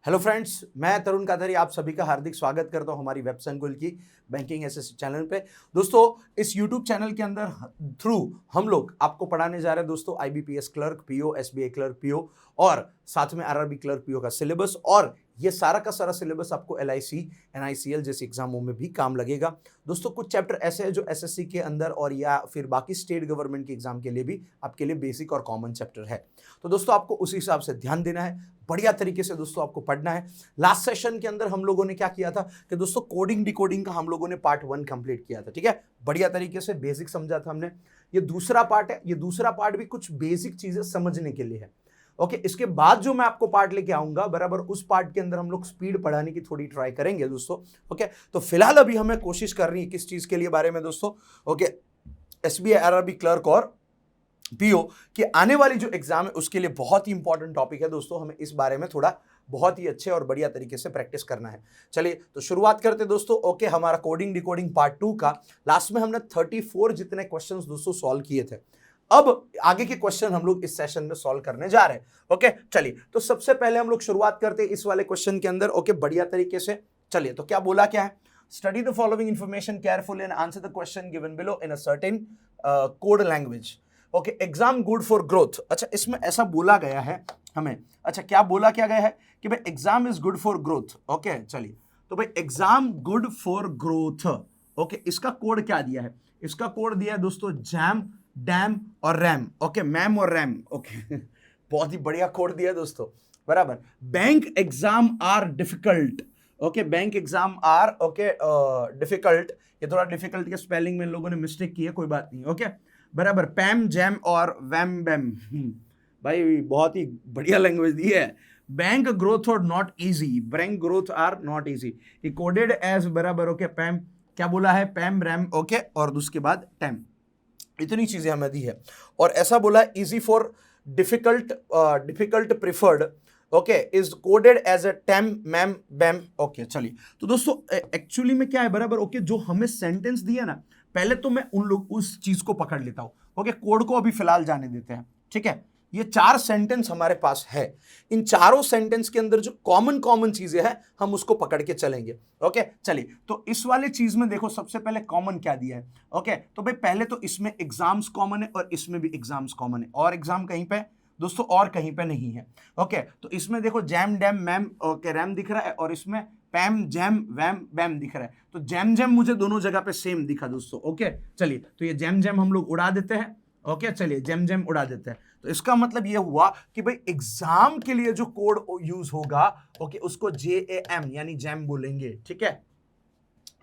Hello friends, मैं तरुण कादरी आप सभी का हार्दिक स्वागत करता हूं हमारी वेब संकुल की बैंकिंग एसएससी चैनल पे। दोस्तों, इस यूट्यूब चैनल के अंदर थ्रू हम लोग आपको पढ़ाने जा रहे हैं दोस्तों IBPS clerk PO, SBI clerk PO और साथ में आरआरबी क्लर्क पीओ का सिलेबस। और ये सारा का सारा सिलेबस आपको एलआईसी, एनआईसीएल जैसे एग्जामों में भी काम लगेगा। दोस्तों, कुछ चैप्टर ऐसे हैं जो एसएससी के अंदर और या फिर बाकी स्टेट गवर्नमेंट के एग्जाम के लिए भी आपके लिए बेसिक और कॉमन चैप्टर है। तो दोस्तों, आपको उसी हिसाब से ध्यान देना है, बढ़िया तरीके से दोस्तों आपको पढ़ना है। लास्ट सेशन के अंदर हम लोगों ने क्या किया था कि दोस्तों कोडिंग डिकोडिंग का हम लोगों ने पार्ट 1 कंप्लीट किया था। ठीक है, बढ़िया तरीके से बेसिक समझा था हमने। ये दूसरा पार्ट है, ये दूसरा पार्ट भी कुछ बेसिक चीजें समझने के लिए है। ओके, इसके बाद जो मैं आपको पार्ट लेके आऊंगा बराबर, उस पार्ट के अंदर हम लोग स्पीड बढ़ाने की थोड़ी ट्राई करेंगे दोस्तों। ओके, तो फिलहाल अभी हमें कोशिश कर रही है किस चीज के लिए बारे में दोस्तों। ओके, एसबीआई, आरआरबी क्लर्क और पीओ कि आने वाली जो एग्जाम है उसके लिए बहुत ही इंपॉर्टेंट टॉपिक है दोस्तों। हमें इस बारे में थोड़ा बहुत ही अच्छे और बढ़िया तरीके से प्रैक्टिस करना है। चलिए तो शुरुआत करते दोस्तों। ओके, हमारा कोडिंग डिकोडिंग पार्ट 2 का लास्ट में हमने 34 जितने क्वेश्चंस दोस्तों सॉल्व किए थे। अब आगे के क्वेश्चन हम लोग इस सेशन में सॉल्व करने जा रहे हैं। ओके, चलिए तो सबसे पहले हम लोग शुरुआत करते हैं इस वाले क्वेश्चन के अंदर। ओके, बढ़िया तरीके से चलिए तो क्या बोला क्या है, study the following information carefully and answer the question given below in a certain code language. Okay, exam good for growth. अच्छा, इसमें ऐसा बोला गया है हमें। अच्छा, क्या बोला क्या गया है कि भाई exam is good for growth. Okay, चलिए तो भाई exam good for growth. Okay, इसका कोड क्या दिया है? इसका कोड दिया है दोस्तों जैम, डैम और रैम। ओके, मैम और रैम। ओके बहुत ही बढ़िया कोड दिया है दोस्तों, बराबर। Bank exam are difficult. Okay, bank exam are okay difficult. ये थोड़ा डिफिकल्ट के स्पेलिंग में लोगों ने मिस्टेक की है, कोई बात नहीं। ओके, बराबर। पैम, जैम और वैम बैम। भाई बहुत ही बढ़िया लैंग्वेज दी है। बैंक ग्रोथ और not easy, bank growth are not easy. ये कोडेड एज बराबर। ओके, पैम क्या बोला है? पैम, रैम। ओके, और उसके बाद टैम। इतनी चीजें हमें दी है। और ऐसा बोला है easy for difficult, difficult preferred. Okay, is coded as a tam, mam, bam. Okay, चलिए तो दोस्तों एक्चुअली में क्या है बराबर। ओके, जो हमें सेंटेंस दिया ना, पहले तो मैं उस चीज को पकड़ लेता हूं। ओके, कोड को अभी फिलहाल जाने देते हैं। ठीक है, ये 4 सेंटेंस हमारे पास है। इन चारों सेंटेंस के अंदर जो कॉमन कॉमन चीजें हैं हम उसको पकड़ के चलेंगे। ओके, चलिए तो इस वाले चीज में देखो सबसे पहले कॉमन क्या दिया है। ओके, तो भाई पहले तो इसमें एग्जाम्स कॉमन है और इसमें भी एग्जाम्स कॉमन है, और एग्जाम कहीं पे दोस्तों और कहीं पे नहीं है। ओके, तो इसमें देखो jam, dam, ma'am, okay, RAM दिख रहा है, और इसमें पैम, जैम, वैम, बैम दिख रहा है। तो जैम जैम मुझे दोनों जगह पे सेम दिखा दोस्तों। ओके, चलिए तो ये जैम जैम हम लोग उड़ा देते हैं। ओके, चलिए जैम जैम उड़ा देते हैं। तो इसका मतलब ये हुआ कि भाई एग्जाम के लिए जो कोड यूज होगा ओके उसको JAM यानी जैम बोलेंगे। ठीक है,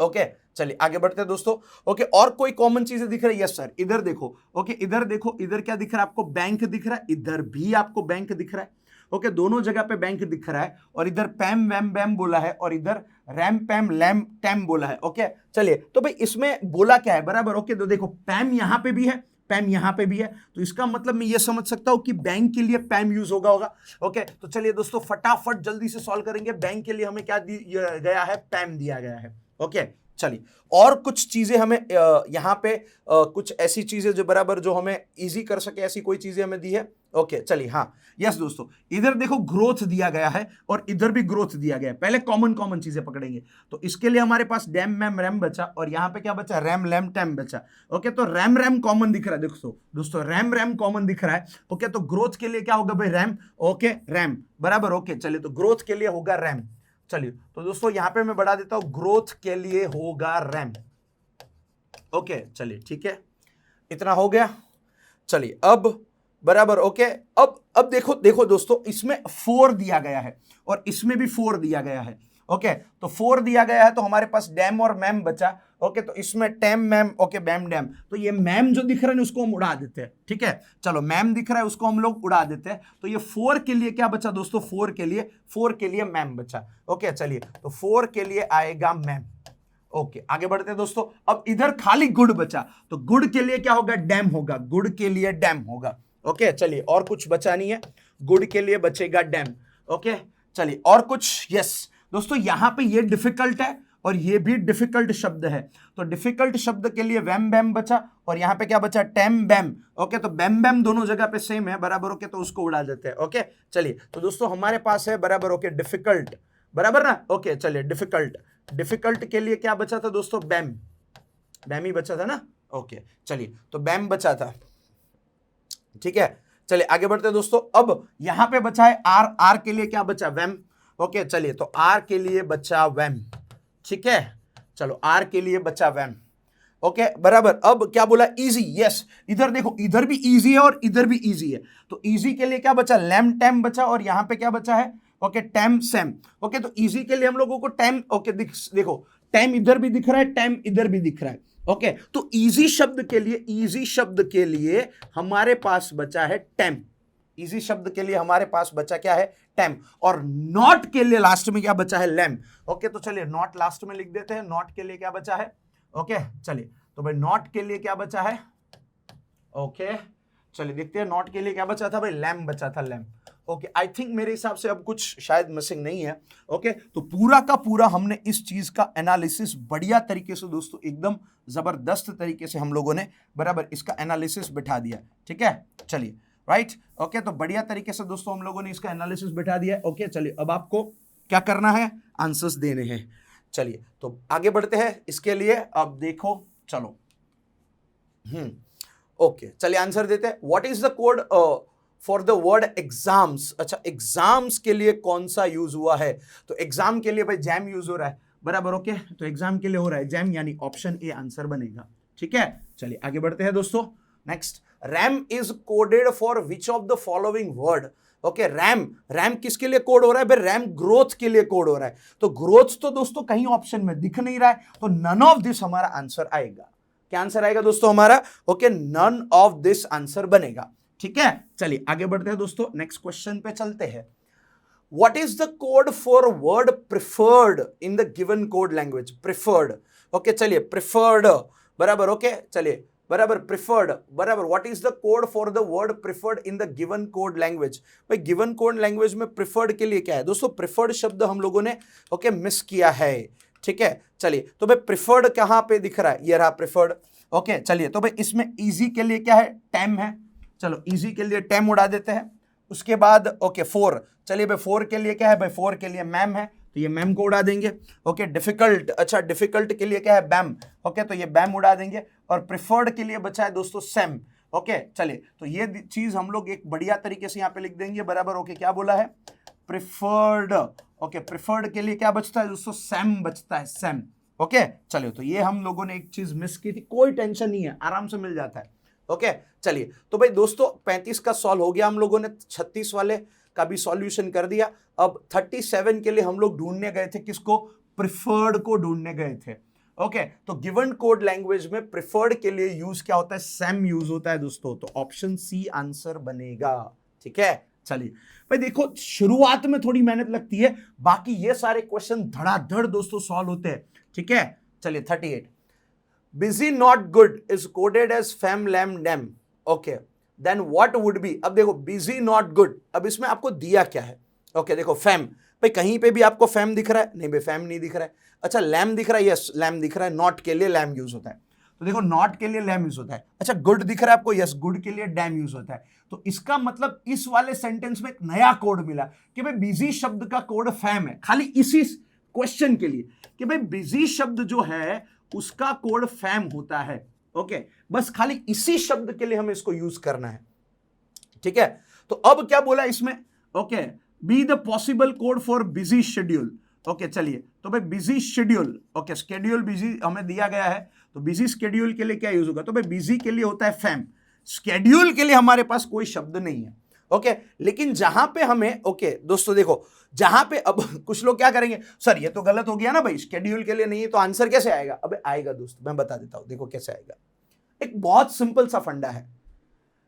ओके, चलिए आगे बढ़ते हैं दोस्तों। ओके, और कोई कॉमन चीजें दिख रही है? यस सर, इधर देखो। ओके, इधर देखो, इधर क्या दिख रहा है आपको? बैंक दिख रहा है, इधर भी आपको बैंक दिख रहा है। ओके, दोनों जगह पे बैंक दिख रहा है, और इधर पैम, वैम, बैम बोला है, और इधर रैम, पैम, लैम, टैम बोला है। ओके, चलिए तो भाई इसमें बोला क्या है बराबर। ओके, तो देखो पैम यहां पे भी है, पैम यहां पे भी है, तो इसका मतलब मैं ये समझ सकता हूं कि बैंक के लिए पैम यूज होगा। ओके, तो चलिए दोस्तों फटाफट जल्दी से सॉल्व करेंगे। बैंक के लिए हमें क्या गया है? पैम दिया गया है। ओके, चलिए और कुछ चीजें हमें यहां पे कुछ ऐसी चीजें जो बराबर जो हमें इजी कर सके, ऐसी कोई चीजें हमें दी है। ओके, चलिए हाँ, यस दोस्तों, इधर देखो ग्रोथ दिया गया है और इधर भी ग्रोथ दिया गया है। पहले कॉमन कॉमन चीजें पकड़ेंगे, तो इसके लिए हमारे पास डैम, मैम, रैम बचा, और यहां पे क्या बचा? रैम, लैम, टैम बचा। ओके, तो रैम रैम कॉमन दिख रहा है दोस्तों रैम रैम कॉमन दिख रहा है। ओके, तो ग्रोथ के लिए क्या होगा भाई? रैम। ओके, रैम बराबर। ओके, चलिए तो ग्रोथ के लिए होगा रैम। चलिए तो दोस्तों यहां पे मैं बढ़ा देता हूं, ग्रोथ के लिए होगा रैम। ओके, चलिए ठीक है, इतना हो गया। चलिए अब बराबर। ओके, अब देखो दोस्तों, इसमें 4 दिया गया है और इसमें भी 4 दिया गया है। ओके, तो 4 दिया गया है तो हमारे पास डैम और मैम बचा। ओके, तो इसमें टैम, मैम, ओके, बैम, डैम। तो ये मैम जो दिख रहा है उसको हम उड़ा देते हैं। ठीक है, चलो मैम दिख रहा है उसको हम लोग उड़ा देते हैं। तो ये 4 के लिए क्या बचा दोस्तों? 4 के लिए मैम बचा। ओके, चलिए तो 4 के लिए आएगा मैम। ओके, आगे बढ़ते हैं दोस्तों। अब इधर खाली गुड बचा, तो गुड के लिए क्या होगा? डैम होगा। गुड के लिए डैम होगा। ओके, चलिए और कुछ बचा नहीं है, गुड के लिए बचेगा डैम। ओके, चलिए और कुछ? यस दोस्तों, यहां पे ये डिफिकल्ट है और ये भी डिफिकल्ट शब्द है, तो डिफिकल्ट शब्द के लिए वैम बैम बचा और यहाँ पे क्या बचा, टैम बैम। ओके, तो बैम बैम दोनों जगह पे सेम है, बराबर। ओके, तो उसको उड़ा देते हैं। ओके, चलिए, तो दोस्तों हमारे पास है बराबर। ओके, डिफिकल्ट, बराबर ना। ओके, चलिए, डिफिकल्ट, डिफिकल्ट के लिए क्या बचा था दोस्तों, बैम, बैम ही बचा था ना। ओके, चलिए, तो बैम बचा था, ठीक है। चलिए आगे बढ़ते हैं दोस्तों। अब यहां पे बचा है आर, आर के लिए क्या बचा, वैम। ओके, चलिए, तो आर के लिए बचा वैम, ठीक है। चलो, आर के लिए बचा वैम। ओके, बराबर। अब क्या बोला, इजी, यस। इधर देखो, इधर भी इजी है और इधर भी इजी है, तो इजी के लिए क्या बचा, लैम टैम बचा और यहां पे क्या बचा है, ओके, टैम सैम। ओके, तो इजी के लिए हम लोगों को टैम, ओके, देखो, टैम इधर भी दिख रहा है, टैम इधर भी दिख रहा है। ओके, तो इजी शब्द के लिए, इजी शब्द के लिए हमारे पास बचा है टैम। इजी शब्द के लिए हमारे पास बचा क्या है, टैम। और नॉट के लिए लास्ट में क्या बचा है, लैम। ओके, तो चलिए नॉट लास्ट में लिख देते हैं। नॉट के लिए क्या बचा है, ओके, चलिए, तो भाई नॉट के लिए क्या बचा है, ओके, चलिए देखते हैं नॉट के लिए क्या बचा था भाई, लैम बचा था, लैम। ओके, आई थिंक मेरे हिसाब से अब कुछ शायद मिसिंग नहीं है। ओके, तो पूरा का पूरा हमने इस चीज का एनालिसिस बढ़िया तरीके से दोस्तों, एकदम जबरदस्त तरीके से हम लोगों ने बराबर इसका एनालिसिस बिठा दिया, ठीक है। चलिए, राइट, ओके, तो बढ़िया तरीके से दोस्तों हम लोगों ने इसका एनालिसिस बिठा दिया। ओके, चलिए, अब आपको क्या करना है, आंसर्स देने हैं। चलिए, तो आगे बढ़ते हैं इसके लिए। अब देखो, चलो, ओके, चलिए आंसर देते हैं। What is the code for the word exams. अच्छा, एग्जाम्स के लिए कौन सा यूज हुआ है, तो एग्जाम के लिए भाई जैम यूज हो रहा है, बराबर। ओके, तो एग्जाम के लिए हो रहा है जैम, यानी ऑप्शन ए आंसर बनेगा, ठीक है। चलिए आगे बढ़ते हैं दोस्तों। Next, RAM is coded for which of the following word. Okay, RAM, RAM किसके लिए कोड हो रहा है भाई, रैम ग्रोथ के लिए कोड हो रहा है। तो ग्रोथ तो दोस्तों कहीं ऑप्शन में दिख नहीं रहा है, तो नन ऑफ दिस हमारा आंसर आएगा। क्या आंसर आएगा दोस्तों हमारा, okay, none of this answer बनेगा, ठीक है। चलिए आगे बढ़ते हैं दोस्तों, नेक्स्ट क्वेश्चन पे चलते हैं। What is the code for word preferred in the given code language, preferred. Okay, चलिए, प्रिफर्ड, बराबर। ओके, चलिए, बराबर, प्रिफर्ड, बराबर। What is the code for the word preferred in the given code language. भाई given code language में preferred के लिए क्या है दोस्तों, प्रिफर्ड शब्द हम लोगों ने ओके मिस किया है, ठीक है। चलिए, तो भाई प्रिफर्ड कहां पे दिख रहा है, ये रहा प्रिफर्ड। ओके, चलिए, तो भाई इसमें इजी के लिए क्या है, टैम है। चलो, इजी के लिए टैम उड़ा देते हैं। उसके बाद ओके, फोर, चलिए भाई फोर के लिए क्या है भाई, फोर के लिए मैम है, तो ये मैम को उड़ा देंगे। ओके, डिफिकल्ट, अच्छा डिफिकल्ट के लिए क्या है, बैम। ओके, तो ये बैम उड़ा देंगे। और प्रिफर्ड के लिए बचा है दोस्तों सैम। ओके, चलिए, तो ये चीज हम लोग एक बढ़िया तरीके से यहाँ पे लिख देंगे, बराबर। ओके, क्या बोला है, प्रिफर्ड। ओके, प्रिफर्ड के लिए क्या बचता है दोस्तों, सैम बचता है, सैम। ओके, चलिए, तो ये हम लोगों ने एक चीज मिस की थी, कोई टेंशन नहीं है, आराम से मिल जाता है। ओके, चलिए, तो भाई दोस्तों 35 का सॉल्व हो गया हम लोगों ने, 36 वाले का भी सॉल्यूशन कर दिया। अब 37 के लिए हम लोग ढूंढने गए थे किसको, प्रिफर्ड को ढूंढने गए थे। ओके, तो गिवन कोड लैंग्वेज में प्रिफर्ड के लिए यूज क्या होता है, सैम यूज होता है दोस्तों, तो ऑप्शन सी आंसर बनेगा, ठीक है। चलिए भाई देखो, शुरुआत में थोड़ी मेहनत लगती है, बाकी ये सारे क्वेश्चन धड़ाधड़ दोस्तों सॉल्व होते हैं, ठीक है। चलिए 38, busy not good is coded as fam lam dem, okay, then what would be। अब देखो busy not good, अब इसमें आपको दिया क्या है, ओके, देखो फैम, भाई कहीं पे भी आपको फैम दिख रहा है, नहीं भाई फैम नहीं दिख रहा है। अच्छा, लैम दिख रहा है, यस लैम दिख रहा है, नॉट के लिए लैम यूज होता है, तो देखो नॉट के लिए लैम यूज होता है। अच्छा, गुड दिख रहा है आपको, यस गुड के लिए डैम यूज होता है। तो इसका मतलब इस वाले सेंटेंस में एक नया कोड मिला कि भाई बिजी शब्द का कोड फैम है, खाली इसी क्वेश्चन के लिए कि भाई बिजी शब्द जो है उसका कोड फैम होता है। ओके, बस खाली इसी शब्द के लिए हमें इसको यूज करना है, ठीक है। तो अब क्या बोला इसमें, okay, be the possible code for busy schedule. Okay, चलिए, तो भाई busy schedule, okay, schedule busy हमें दिया गया है, तो बिजी शेड्यूल के लिए क्या यूज होगा, तो भाई बिजी के लिए होता है फैम, शेड्यूल के लिए हमारे पास कोई शब्द नहीं है। ओके, लेकिन जहां पे हमें, ओके दोस्तों देखो, जहां पे अब कुछ लोग क्या करेंगे, सर ये तो गलत हो गया ना भाई, शेड्यूल के लिए नहीं है तो आंसर कैसे आएगा। अबे आएगा दोस्तों, मैं बता देता हूं, देखो कैसे आएगा। एक बहुत सिंपल सा फंडा है,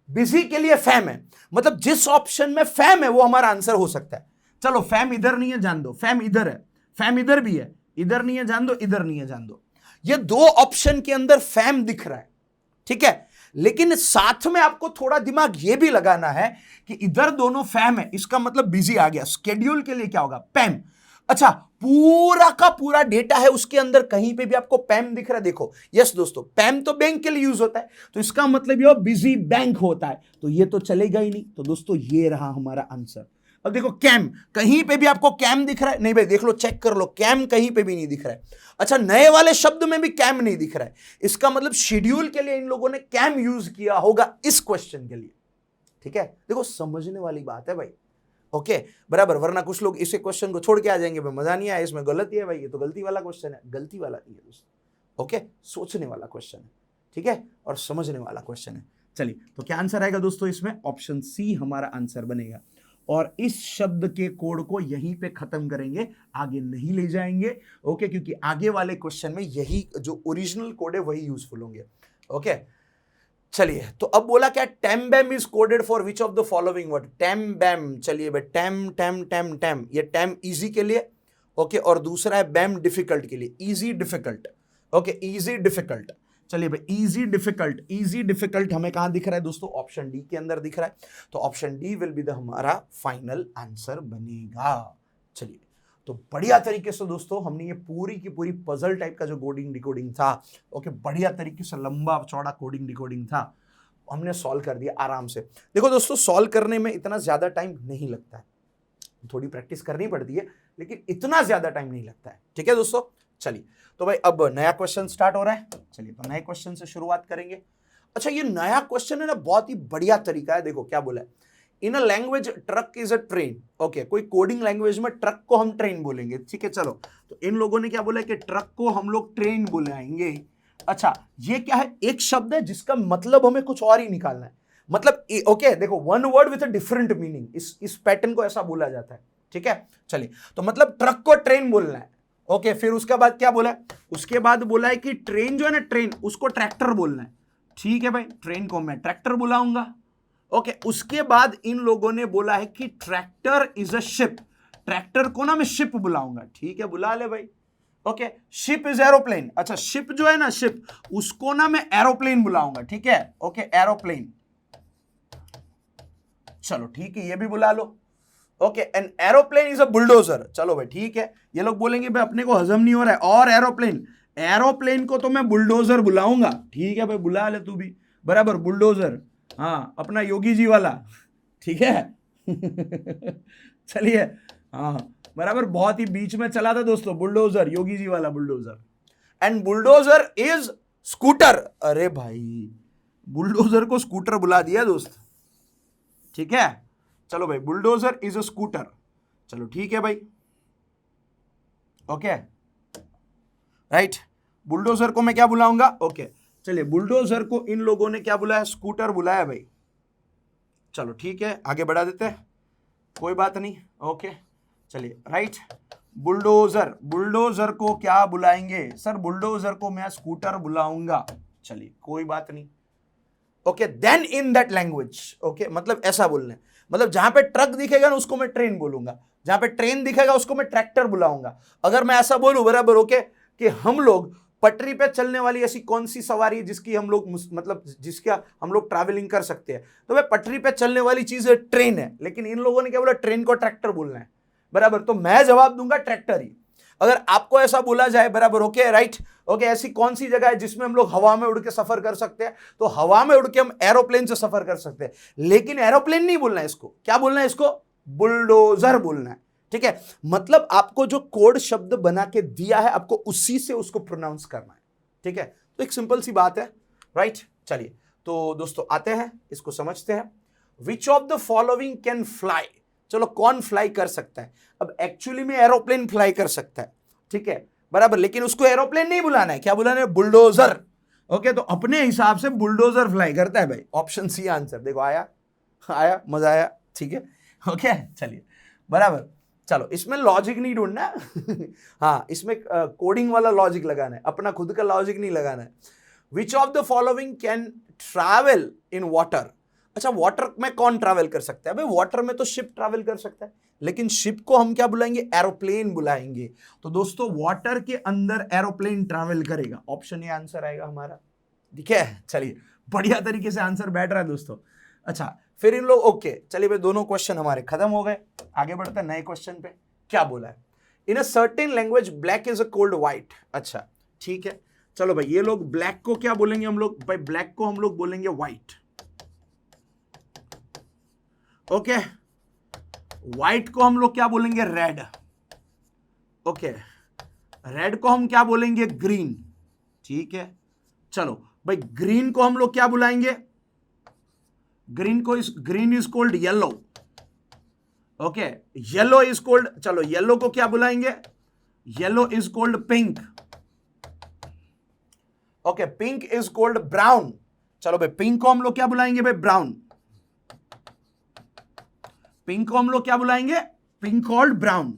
बिजी के लिए फैम है, मतलब जिस ऑप्शन में फैम है वो हमारा आंसर हो सकता है। चलो फैम इधर नहीं है, जान दो, फैम इधर है, फैम इधर भी है, इधर नहीं है जान दो, इधर नहीं है जान दो, ये दो ऑप्शन के अंदर फैम दिख रहा है, ठीक है। लेकिन साथ में आपको थोड़ा दिमाग ये भी लगाना है कि इधर दोनों फैम है, इसका मतलब बिजी आ गया, शेड्यूल के लिए क्या होगा, पैम। अच्छा, पूरा का पूरा डेटा है, उसके अंदर कहीं पे भी आपको पैम दिख रहा है? देखो, यस दोस्तों, पैम तो बैंक के लिए यूज होता है, तो इसका मतलब ये बिजी बैंक होता है, तो ये तो चलेगा ही नहीं। तो दोस्तों ये रहा हमारा आंसर। अब देखो कैम, कहीं पे भी आपको कैम दिख रहा है? नहीं भाई, देख लो, चेक कर लो, कैम कहीं पे भी नहीं दिख रहा है। अच्छा, नए वाले शब्द में भी कैम नहीं दिख रहा है, इसका मतलब शेड्यूल के लिए इन लोगों ने कैम यूज किया होगा इस क्वेश्चन के लिए। ठीक है, देखो समझने वाली बात है भाई। ओके, बराबर, वरना कुछ लोग इस क्वेश्चन को छोड़ के आ जाएंगे, भाई मजा नहीं आया, इसमें गलती है भाई, ये तो गलती वाला क्वेश्चन है। गलती वाला नहीं है दोस्तों, ओके, सोचने वाला क्वेश्चन है, ठीक है, और समझने वाला क्वेश्चन है। चलिए, तो क्या आंसर आएगा दोस्तों? इसमें ऑप्शन सी हमारा आंसर बनेगा। और इस शब्द के कोड को यहीं पे खत्म करेंगे, आगे नहीं ले जाएंगे, ओके, क्योंकि आगे वाले क्वेश्चन में यही जो ओरिजिनल कोड है वही यूजफुल होंगे। ओके, चलिए, तो अब बोला क्या, time is coded for which of the following word? Time, चलिए भाई, टैम, ये टैम इजी के लिए, ओके, और दूसरा है बैम डिफिकल्ट के लिए, easy difficult. Okay, easy difficult, चलिए भाई, इजी डिफिकल्ट हमें कहां दिख रहा है दोस्तों? ऑप्शन डी के अंदर दिख रहा है, तो option D will be the हमारा फाइनल आंसर बनेगा। चलिए, तो बढ़िया तरीके से दोस्तों हमने ये पूरी की पूरी पजल टाइप का जो कोडिंग डिकोडिंग था, ओके, बढ़िया तरीके से लंबा चौड़ा कोडिंग डिकोडिंग था, हमने सॉल्व कर दिया आराम से। देखो दोस्तों, सॉल्व करने में इतना ज्यादा टाइम नहीं लगता है, थोड़ी प्रैक्टिस करनी पड़ती है, लेकिन इतना ज्यादा टाइम नहीं लगता है। ठीक है दोस्तों, चलिए, तो भाई अब नया क्वेश्चन स्टार्ट हो रहा है। चलिए, तो नए क्वेश्चन से शुरुआत करेंगे। अच्छा, ये नया क्वेश्चन है ना, बहुत ही बढ़िया तरीका है। देखो क्या बोला है, in a language truck is a train. Okay, कोई कोडिंग लैंग्वेज में ट्रक को हम ट्रेन बोलेंगे। ठीक है, चलो, तो इन लोगों ने क्या बोला है कि ट्रक को हम लोग ट्रेन बुलाएंगे। अच्छा, ये क्या है? एक शब्द है जिसका मतलब हमें कुछ और ही निकालना है, मतलब ओके, देखो, one word with a different meaning, इस पैटर्न को ऐसा बोला जाता है। ठीक है, चलिए, तो मतलब ट्रक को ट्रेन बोलना है। ओके, फिर उसके बाद क्या बोला है? उसके बाद बोला है कि ट्रेन जो है ना, ट्रेन, उसको ट्रैक्टर बोलना है। ठीक है भाई, ट्रेन को मैं ट्रैक्टर बुलाऊंगा। ओके, उसके बाद इन लोगों ने बोला है कि tractor is a ship, tractor को ना मैं शिप बुलाऊंगा। ठीक है, बुला ले भाई। Okay, ship is aeroplane. अच्छा, शिप जो है ना, शिप, उसको ना मैं एरोप्लेन बुलाऊंगा। ठीक है, ओके, एरोप्लेन, चलो ठीक है, ये भी बुला लो। Okay, an aeroplane is a bulldozer. चलो भाई, ठीक है, ये लोग बोलेंगे भाई अपने को हजम नहीं हो रहा है, और एरोप्लेन, एरोप्लेन को तो मैं बुलडोजर बुलाऊंगा। ठीक है भाई, बुला ले तू भी, बराबर, बुलडोजर, हाँ, अपना योगी जी वाला। ठीक है चलिए, हाँ, बराबर, बहुत ही बीच में चला था दोस्तों, बुलडोजर, योगी जी वाला bulldozer. And bulldozer is scooter. अरे भाई, बुलडोजर को स्कूटर बुला दिया दोस्त। ठीक है, चलो भाई, बुलडोजर इज अ स्कूटर। चलो ठीक है भाई, ओके, राइट, बुलडोजर को मैं क्या बुलाऊंगा? ओके, चलिए, बुलडोजर को इन लोगों ने क्या बुलाया? स्कूटर बुलाया भाई। चलो ठीक है, आगे बढ़ा देते हैं, कोई बात नहीं। ओके, चलिए, राइट, बुलडोजर, बुलडोजर को क्या बुलाएंगे? सर, बुलडोजर को मैं स्कूटर बुलाऊंगा। चलिए, कोई बात नहीं। Okay, then in that language, okay, मतलब ऐसा बोलना है, मतलब जहां पे ट्रक दिखेगा ना उसको मैं ट्रेन बोलूंगा, जहां पे ट्रेन दिखेगा उसको मैं ट्रैक्टर बुलाऊंगा। अगर मैं ऐसा बोलूं, बराबर, ओके, कि हम लोग पटरी पे चलने वाली ऐसी कौन सी सवारी है जिसकी हम लोग, मतलब जिसका हम लोग ट्रैवलिंग कर सकते हैं, तो भाई पटरी पे चलने वाली चीज ट्रेन है, लेकिन इन लोगों ने क्या बोला? ट्रेन को ट्रैक्टर बोलना है, बराबर, तो मैं जवाब दूंगा ट्रैक्टर ही। अगर आपको ऐसा बोला जाए, बराबर, ओके, राइट, ओके, ऐसी कौन सी जगह है जिसमें हम लोग हवा में उड़ के सफर कर सकते हैं, तो हवा में उड़ के हम एरोप्लेन से सफर कर सकते हैं, लेकिन एरोप्लेन नहीं बोलना है इसको, क्या बोलना है इसको? बुलडोजर बोलना है। ठीक है, मतलब आपको जो कोड शब्द बना के दिया है, आपको उसी से उसको प्रोनाउंस करना है। ठीक है, तो एक सिंपल सी बात है, राइट। चलिए, तो दोस्तों आते हैं, इसको समझते हैं। विच of the following can fly? चलो, कौन फ्लाई कर सकता है? अब एक्चुअली में एरोप्लेन फ्लाई कर सकता है, ठीक है, बराबर, लेकिन उसको एरोप्लेन नहीं बुलाना है, क्या बुलाना है? बुलडोजर। ओके, तो अपने हिसाब से बुलडोजर फ्लाई करता है भाई। Option C answer. देखो, आया, मजा आया, ठीक है, ओके, चलिए, बराबर। चलो, इसमें लॉजिक नहीं ढूंढना हाँ, इसमें कोडिंग वाला लॉजिक लगाना है, अपना खुद का लॉजिक नहीं लगाना है। विच of the following can travel in water? अच्छा, वाटर में कौन ट्रैवल कर सकता है? भाई वाटर में तो शिप ट्रैवल कर सकता है, लेकिन शिप को हम क्या बुलाएंगे? एरोप्लेन बुलाएंगे। तो दोस्तों, वाटर के अंदर एरोप्लेन ट्रैवल करेगा, ऑप्शन ए आंसर आएगा हमारा। ठीक है, चलिए, बढ़िया तरीके से आंसर बैठ रहा है दोस्तों। अच्छा, फिर इन लोग, ओके, चलिए भाई, दोनों क्वेश्चन हमारे खत्म हो गए, आगे बढ़ते हैं नए क्वेश्चन पे। क्या बोला है? In a certain language black is a called white. अच्छा ठीक है, चलो भाई ये लोग ब्लैक को क्या बोलेंगे हम लोग, भाई ब्लैक को हम लोग बोलेंगे व्हाइट। ओके, व्हाइट को हम लोग क्या बोलेंगे, रेड। ओके, रेड को हम क्या बोलेंगे, ग्रीन। ठीक है, चलो भाई ग्रीन को हम लोग क्या बुलाएंगे, green is cold yellow. Okay, yellow is cold, चलो येलो को क्या बुलाएंगे, yellow is cold pink. Okay, pink is cold brown. चलो भाई पिंक को हम लोग क्या बुलाएंगे भाई, ब्राउन। पिंक को हम लोग क्या बुलाएंगे, पिंक कॉल्ड ब्राउन।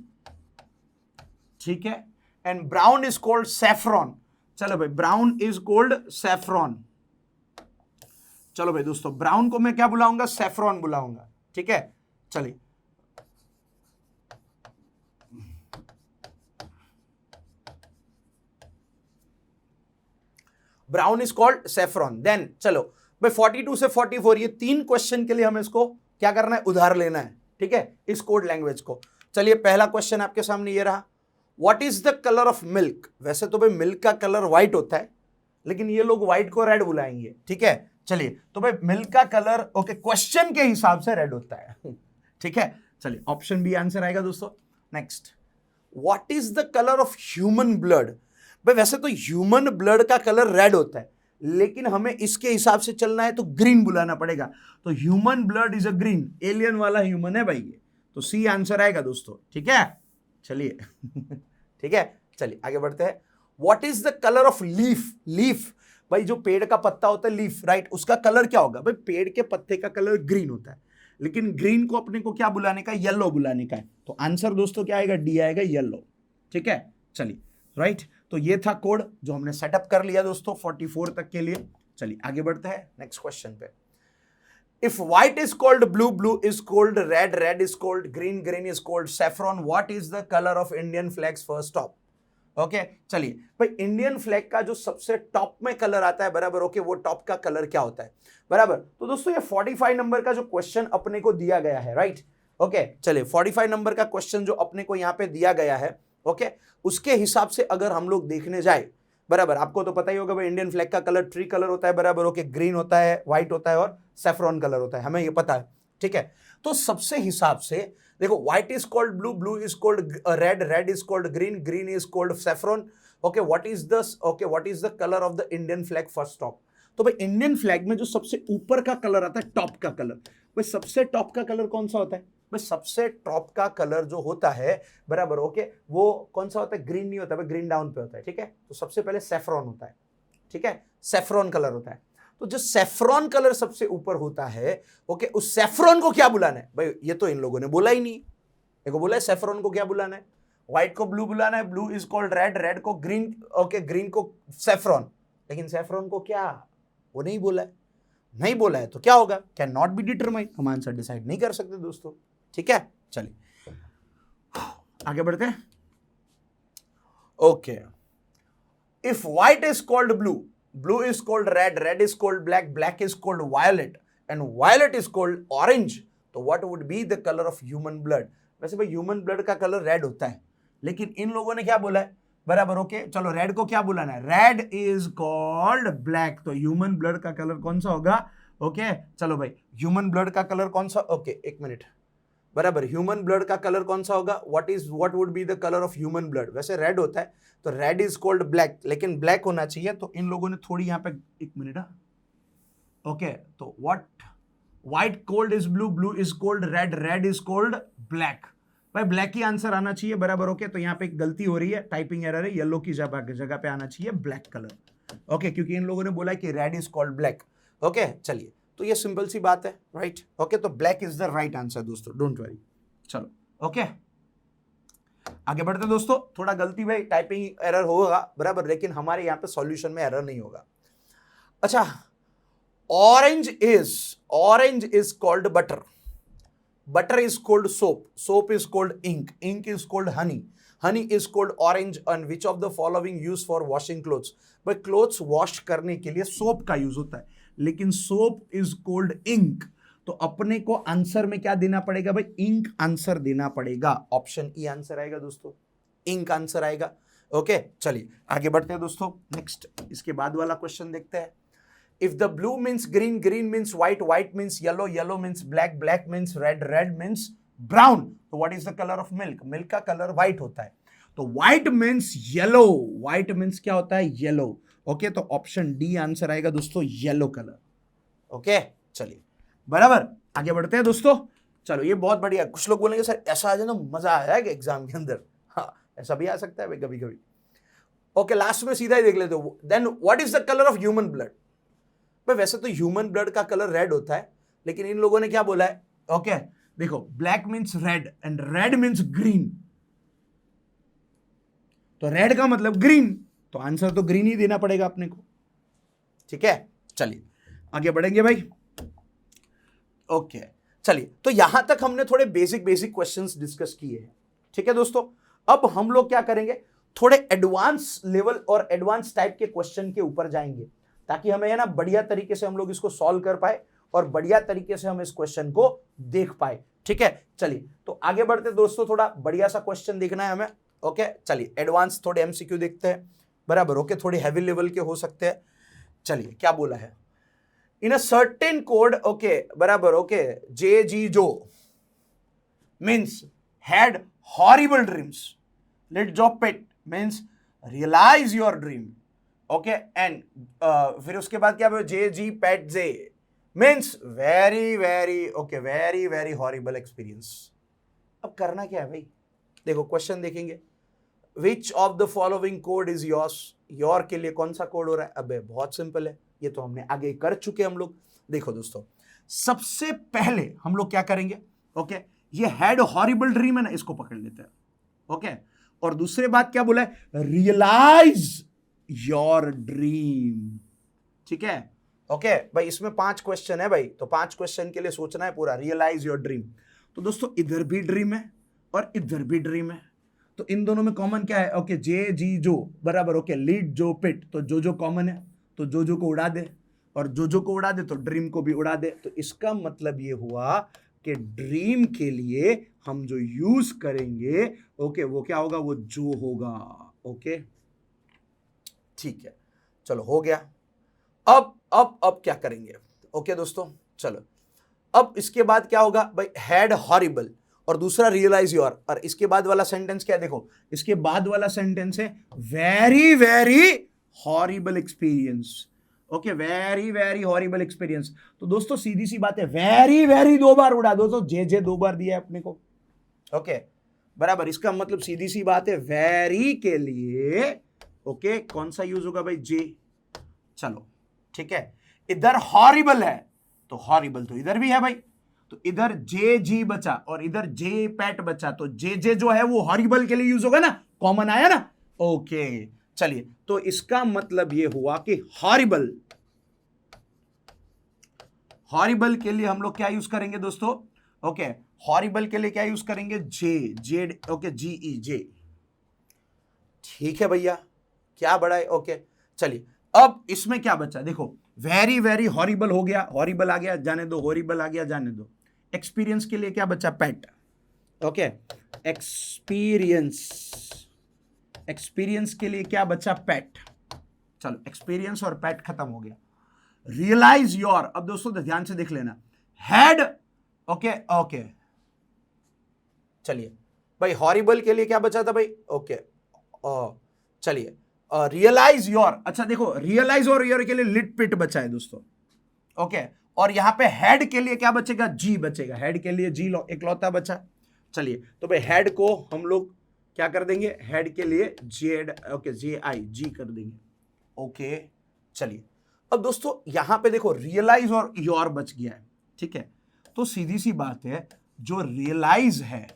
ठीक है, and brown is cold saffron. चलो भाई ब्राउन इज कोल्ड सैफरॉन। चलो भाई दोस्तों ब्राउन को मैं क्या बुलाऊंगा, सैफरॉन बुलाऊंगा। ठीक है, चलिए brown is called saffron. Then चलो भाई 42 से 44 ये 3 क्वेश्चन के लिए हमें इसको क्या करना है, उधार लेना है। ठीक है, इस कोड लैंग्वेज को। चलिए पहला क्वेश्चन आपके सामने ये रहा, what is the colour of milk. वैसे तो भाई मिल्क का कलर व्हाइट होता है, लेकिन ये लोग व्हाइट को रेड बुलाएंगे। ठीक है, चलिए तो भाई मिल्क का कलर ओके क्वेश्चन के हिसाब से रेड होता है। ठीक है, चलिए ऑप्शन बी आंसर आएगा दोस्तों। Next, what is the colour of human blood. भाई वैसे तो ह्यूमन ब्लड का कलर रेड होता है, लेकिन हमें इसके हिसाब से चलना है तो ग्रीन बुलाना पड़ेगा। तो human blood is a green, alien वाला ह्यूमन है भाई ये, तो सी आंसर आएगा दोस्तों। ठीक है, चलिए ठीक है, चलिए आगे बढ़ते हैं। What is the colour of leaf. Leaf भाई जो पेड़ का पत्ता होता है, लीफ राइट, उसका कलर क्या होगा भाई, पेड़ के पत्ते का कलर ग्रीन होता है, लेकिन ग्रीन को अपने को क्या बुलाने का, येलो बुलाने का है। तो आंसर दोस्तों क्या आएगा, डी आएगा, येलो। ठीक है, चलिए राइट, तो ये था कोड जो हमने सेटअप कर लिया दोस्तों 44 तक के लिए। चलिए आगे बढ़ते हैं नेक्स्ट क्वेश्चन पे। If white is called blue, blue is called red, red is called green, green is called saffron, what is the colour of Indian flags first top. Okay, चलिए भाई इंडियन फ्लैग का जो सबसे top में colour आता है बराबर, okay वो टॉप का कलर क्या होता है बराबर। तो दोस्तों ये 45 नंबर का जो क्वेश्चन अपने को दिया गया है राइट, ओके चलिए 45 नंबर का क्वेश्चन जो अपने को यहाँ पे दिया गया है, ओके उसके हिसाब से अगर हम लोग देखने जाए बराबर, आपको तो पता ही होगा भाई इंडियन फ्लैग का कलर 3 कलर होता है बराबर, ओके ग्रीन होता है, व्हाइट होता है और सैफरॉन कलर होता है, हमें ये पता है। ठीक है, तो सबसे हिसाब से देखो white is called blue, blue is called red, red is called green, green is called saffron. Okay what is the colour of the Indian flag first top. तो भाई इंडियन फ्लैग में जो सबसे ऊपर का कलर आता है, टॉप का कलर, भाई सबसे टॉप का कलर कौन सा होता है भाई, सबसे टॉप का कलर जो होता है बराबर, ओके वो कौन सा होता है, ग्रीन नहीं होता है, ग्रीन डाउन पे होता है। ठीक है, तो सबसे पहले सैफरॉन होता है। ठीक है, सैफरॉन कलर होता है। तो जो सैफरॉन कलर सबसे ऊपर होता है, ओके उस सैफरॉन को क्या बुलाना है भाई, ये तो इन लोगों ने बोला ही नहीं। देखो बोला है सैफरॉन को क्या बुलाना है, व्हाइट को ब्लू बुलाना है, blue is called red, red को ग्रीन, ओके ग्रीन को सैफरॉन, लेकिन सैफरॉन को क्या वो नहीं बोला है, नहीं बोला है तो क्या होगा, कैन नॉट बी डिटरमाइन, हम आंसर डिसाइड नहीं कर सकते दोस्तों। ठीक है, चलिए आगे बढ़ते हैं। Okay, if white is called blue, blue is called red, red is called black, black is called violet and violet is called orange, तो what would be the colour of human blood. वैसे भाई human blood का colour red होता है, लेकिन इन लोगों ने क्या बोला है बराबर, ओके चलो रेड को क्या बुलाना है, रेड इज कॉल्ड ब्लैक, तो ह्यूमन ब्लड का कलर कौन सा होगा, ओके चलो भाई ह्यूमन ब्लड का कलर कौन सा, ओके एक मिनट बराबर, ह्यूमन ब्लड का कलर कौन सा होगा, what would be the colour of human blood. वैसे रेड होता है तो रेड इज कॉल्ड ब्लैक, लेकिन ब्लैक होना चाहिए, तो इन लोगों ने थोड़ी यहां पे एक मिनट, ओके तो white cold is blue, blue is cold red, red is cold black, भाई ब्लैक ही आंसर आना चाहिए बराबर, ओके तो यहाँ पे एक गलती हो रही है, टाइपिंग एरर है, येलो की जगह पे आना चाहिए ब्लैक कलर, ओके क्योंकि इन लोगों ने बोला कि red is called black. Okay चलिए, तो ये सिंपल सी बात है राइट, ओके तो black is the right answer दोस्तों, डोंट वरी। चलो ओके आगे बढ़ते हैं दोस्तों, थोड़ा गलती भाई टाइपिंग एरर होगा बराबर, लेकिन हमारे यहाँ पे सॉल्यूशन में एरर नहीं होगा। अच्छा, orange is called butter, butter is called soap is called ink is called honey is called orange, and which of the following used for washing clothes। भाई क्लोथ्स वॉश करने के लिए सोप का use होता है, लेकिन सोप इज कोल्ड इंक, तो अपने को आंसर में क्या देना पड़ेगा भाई, इंक आंसर देना पड़ेगा, ऑप्शन ई आंसर आएगा दोस्तों, इंक आंसर आएगा। ओके चलिए आगे बढ़ते हैं दोस्तों, नेक्स्ट इसके बाद वाला क्वेश्चन देखते हैं। If the blue means green, green means white, white means yellow, yellow means black, black means red, red means brown, तो what is the colour of milk? Milk का कलर व्हाइट होता है, तो white means yellow, white means क्या होता है? Yellow. Okay तो option D answer आएगा दोस्तों, येलो कलर। ओके चलिए बराबर, आगे बढ़ते हैं दोस्तों। चलो ये बहुत बढ़िया। कुछ लोग बोलेंगे सर ऐसा आ जाए ना मजा आया है एग्जाम के अंदर, हाँ ऐसा भी आ सकता है भाई कभी कभी। ओके लास्ट में सीधा ही देख लेते हो। Then what is the colour of human blood? भाई वैसे तो ह्यूमन ब्लड का कलर रेड होता है, लेकिन इन लोगों ने क्या बोला है? ओके देखो black means red and red means green, तो रेड का मतलब ग्रीन, तो आंसर तो ग्रीन ही देना पड़ेगा अपने को। ठीक है चलिए आगे बढ़ेंगे भाई। ओके चलिए तो यहां तक हमने थोड़े बेसिक बेसिक क्वेश्चंस डिस्कस किए हैं। ठीक है दोस्तों, अब हम लोग क्या करेंगे, थोड़े एडवांस लेवल और एडवांस टाइप के क्वेश्चन के ऊपर जाएंगे, ताकि हमें है ना बढ़िया तरीके से हम लोग इसको सॉल्व कर पाए और बढ़िया तरीके से हम इस क्वेश्चन को देख पाए। ठीक है चलिए तो आगे बढ़ते दोस्तों, थोड़ा बढ़िया सा क्वेश्चन देखना है हमें। ओके चलिए एडवांस थोड़े एमसीक्यू देखते हैं बराबर। ओके थोड़े हैवी लेवल के हो सकते हैं। चलिए क्या बोला है, in a certain code, okay बराबर, ओके जे जी जो means had horrible dreams, let जो pet means realize your dream. Okay and फिर उसके बाद क्या, J G pat J means very very, okay very very horrible experience. अब करना क्या है भाई, देखो क्वेश्चन देखेंगे, which of the following code is yours, your के लिए कौन सा कोड हो रहा है? अबे बहुत सिंपल है, ये तो हमने आगे कर चुके हम लोग। देखो दोस्तों सबसे पहले हम लोग क्या करेंगे, ओके ये हैड हॉरिबल ड्रीम है ना, इसको पकड़ लेते हैं। ओके और दूसरे बात क्या बोला है, रियलाइज योर ड्रीम। ठीक है ओके भाई, इसमें 5 क्वेश्चन है भाई, तो 5 क्वेश्चन के लिए सोचना है पूरा, रियलाइज योर ड्रीम। तो दोस्तों इधर भी ड्रीम है और इधर भी ड्रीम है, तो इन दोनों में कॉमन क्या है? ओके जे जी जो बराबर, ओके लीड जो पिट, तो जो कॉमन है, तो जो को उड़ा दे, और जो को उड़ा दे तो ड्रीम को भी उड़ा दे। तो इसका मतलब ये हुआ कि ड्रीम के लिए हम जो यूज करेंगे, ओके वो क्या होगा? वो जो होगा। ओके ठीक है चलो हो गया। अब क्या करेंगे? ओके दोस्तों चलो, अब इसके बाद क्या होगा भाई, हैड हॉरिबल और दूसरा रियलाइज योर, और इसके बाद वाला सेंटेंस क्या है? देखो इसके बाद वाला सेंटेंस है very very horrible experience. Okay very very horrible experience. तो दोस्तों सीधी सी बात है, वेरी वेरी 2 बार उड़ा दो, तो जे 2 बार दिया है अपने को। ओके बराबर, इसका मतलब सीधी सी बात है, वेरी के लिए ओके कौन सा यूज होगा भाई? जे। चलो ठीक है, इधर हॉरिबल है तो हॉरिबल तो इधर भी है भाई, तो इधर जे जी बचा और इधर जे पैट बचा, तो जे जो है वो हॉरिबल के लिए यूज होगा ना, कॉमन आया ना। ओके चलिए तो इसका मतलब ये हुआ कि हॉरिबल, हॉरिबल के लिए हम लोग क्या यूज करेंगे दोस्तों? ओके हॉरिबल के लिए क्या यूज करेंगे? जे, ओके जीई जे। ठीक है भैया, क्या बड़ा है। ओके चलिए अब इसमें क्या बचा, देखो वेरी वेरी हॉरिबल हो गया, हॉरिबल आ गया जाने दो, हॉरिबल आ गया जाने दो। एक्सपीरियंस के लिए क्या बचा? पैट। ओके एक्सपीरियंस, एक्सपीरियंस के लिए क्या बचा? पैट। चलो एक्सपीरियंस और पैट खत्म हो गया। रियलाइज योर, अब दोस्तों ध्यान से देख लेना, हैड, ओके चलिए भाई हॉरिबल के लिए क्या बचा था भाई? ओके चलिए रियलाइज योर, अच्छा देखो रियलाइज और योर के लिए लिट पिट बचा है दोस्तों। ओके और यहां पे हेड के लिए क्या बचेगा? जी बचेगा, हेड के लिए जी इकलौता बचा। चलिए तो भाई हेड को हम लोग क्या कर देंगे? हेड के लिए जेड, ओके जे आई जी कर देंगे। ओके चलिए अब दोस्तों यहां पे देखो रियलाइज और योर बच गया है। ठीक है तो सीधी सी बात है, जो रियलाइज है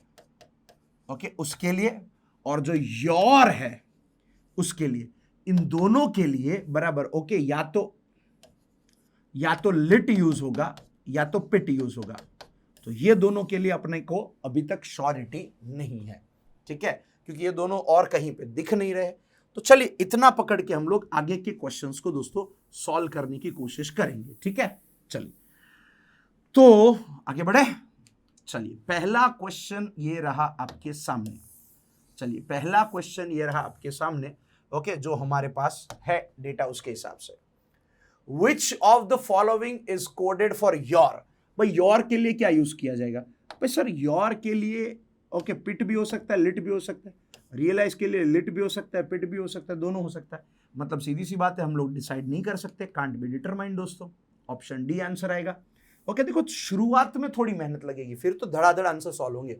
ओके उसके लिए और जो योर है उसके लिए, इन दोनों के लिए बराबर ओके या तो लिट यूज होगा या तो पिट यूज होगा, तो ये दोनों के लिए अपने को अभी तक श्योरिटी नहीं है। ठीक है क्योंकि ये दोनों और कहीं पे दिख नहीं रहे। तो चलिए इतना पकड़ के हम लोग आगे के क्वेश्चंस को दोस्तों सॉल्व करने की कोशिश करेंगे। ठीक है चलिए तो आगे बढ़े। चलिए पहला क्वेश्चन ये रहा आपके सामने। चलिए पहला क्वेश्चन ये रहा आपके सामने, ओके, जो हमारे पास है डेटा उसके हिसाब से। विच of the following is coded for your. भाई योर के लिए क्या यूज किया जाएगा? भाई सर योर के लिए ओके पिट भी हो सकता है, लिट भी हो सकता है, रियलाइज के लिए लिट भी हो सकता है, पिट भी हो सकता है, दोनों हो सकता है। मतलब सीधी सी बात है, हम लोग डिसाइड नहीं कर सकते, कांट बी डिटरमाइंड दोस्तों। ऑप्शन डी आंसर आएगा। ओके देखो शुरुआत में थोड़ी मेहनत लगेगी, फिर तो धड़ाधड़ आंसर सॉल्व होंगे।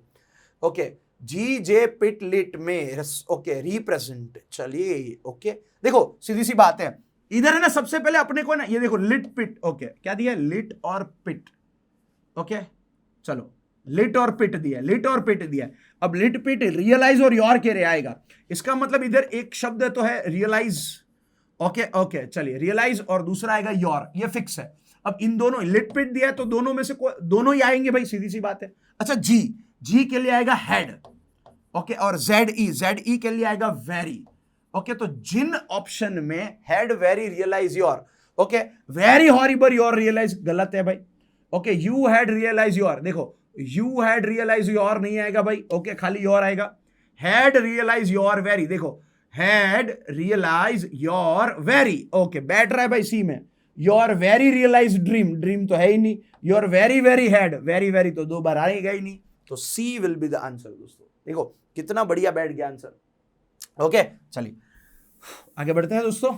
ओके जी जे पिट लिट में ओके रिप्रेजेंट, चलिए ओके देखो सीधी सी बात है, इधर है ना सबसे पहले अपने को ना ये देखो लिट पिट, ओके क्या दिया? लिट और पिट। ओके चलो लिट और पिट दिया, लिट और पिट दिया। अब लिट पिट रियलाइज और योर के रे आएगा, इसका मतलब इधर एक शब्द तो है रियलाइज। ओके ओके चलिए रियलाइज और दूसरा आएगा योर, ये फिक्स है। अब इन दोनों लिट पिट दिया है तो दोनों में से दोनों ही आएंगे भाई, सीधी सी बात है। अच्छा जी, जी के लिए आएगा हेड, ओके, और जेड ई के लिए आएगा वेरी। ओके तो जिन ऑप्शन में head very realize your, okay very horrible your realize गलत है भाई। Okay you had realize your, देखो यू हैड रियलाइज योर नहीं आएगा भाई, ओके खाली योर आएगा। हैड रियलाइज योर वेरी, देखो had realize your very, okay बैठ रहा है भाई सी में। Your very realize dream, dream तो है ही नहीं। Your very very had, very very तो दो बार आएगा ही नहीं, तो सी विल बी द आंसर दोस्तों। देखो कितना बढ़िया बैठ गया आंसर। ओके चलिए आगे बढ़ते हैं दोस्तों।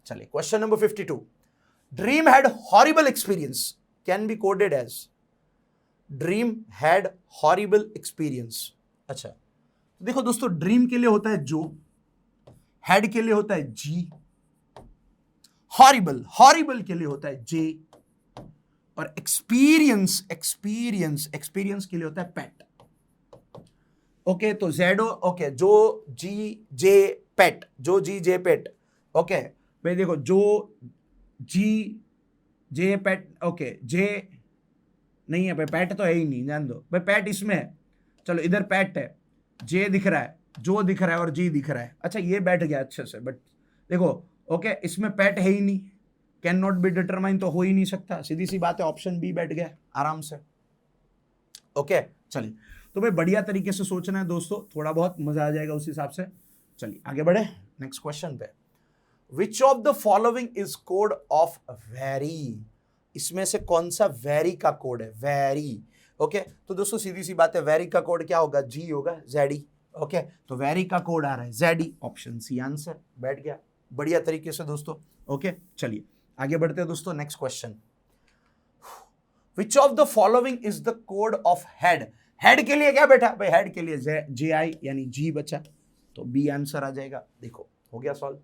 चलिए question number 52, dream had horrible experience can be coded as. Dream had horrible experience. अच्छा देखो दोस्तों ड्रीम के लिए होता है जो, हेड के लिए होता है जी, हॉरिबल हॉरिबल के लिए होता है जे, और एक्सपीरियंस एक्सपीरियंस एक्सपीरियंस के लिए होता है पेट। ओके तो जेडो, ओके जो जी जे पेट, जो जी जे पेट, ओके भाई देखो जो जी जे पेट, ओके जे नहीं है भाई, पेट तो है ही नहीं, जान दो भाई, पेट इसमें है। चलो इधर पेट है, जे दिख रहा है, जो दिख रहा है और जी दिख रहा है। अच्छा ये बैठ गया अच्छे से, बट देखो ओके इसमें पेट है ही नहीं, कैन नॉट बी डिटरमाइन तो हो ही नहीं सकता, सीधी सी बात है, ऑप्शन बी बैठ गया आराम से। ओके चलिए तो भाई बढ़िया तरीके से सोचना है दोस्तों, थोड़ा बहुत मजा आ जाएगा उस हिसाब से। चलिए आगे बढ़े नेक्स्ट क्वेश्चन पे। विच of the following is code of very. इसमें से कौन सा वेरी का कोड है? वेरी, ओके तो दोस्तों सीधी सी बात है, वेरी का कोड क्या होगा? जी होगा, जेडी। ओके तो वेरी का कोड आ रहा है जेडी, ऑप्शन सी आंसर बैठ गया बढ़िया तरीके से दोस्तों। ओके चलिए आगे बढ़ते हैं दोस्तों next question. Which of the following is the code of head. Head के लिए क्या बैठा भाई? हेड के लिए जे आई यानी जी बचा, तो बी आंसर आ जाएगा। देखो हो गया सॉल्व।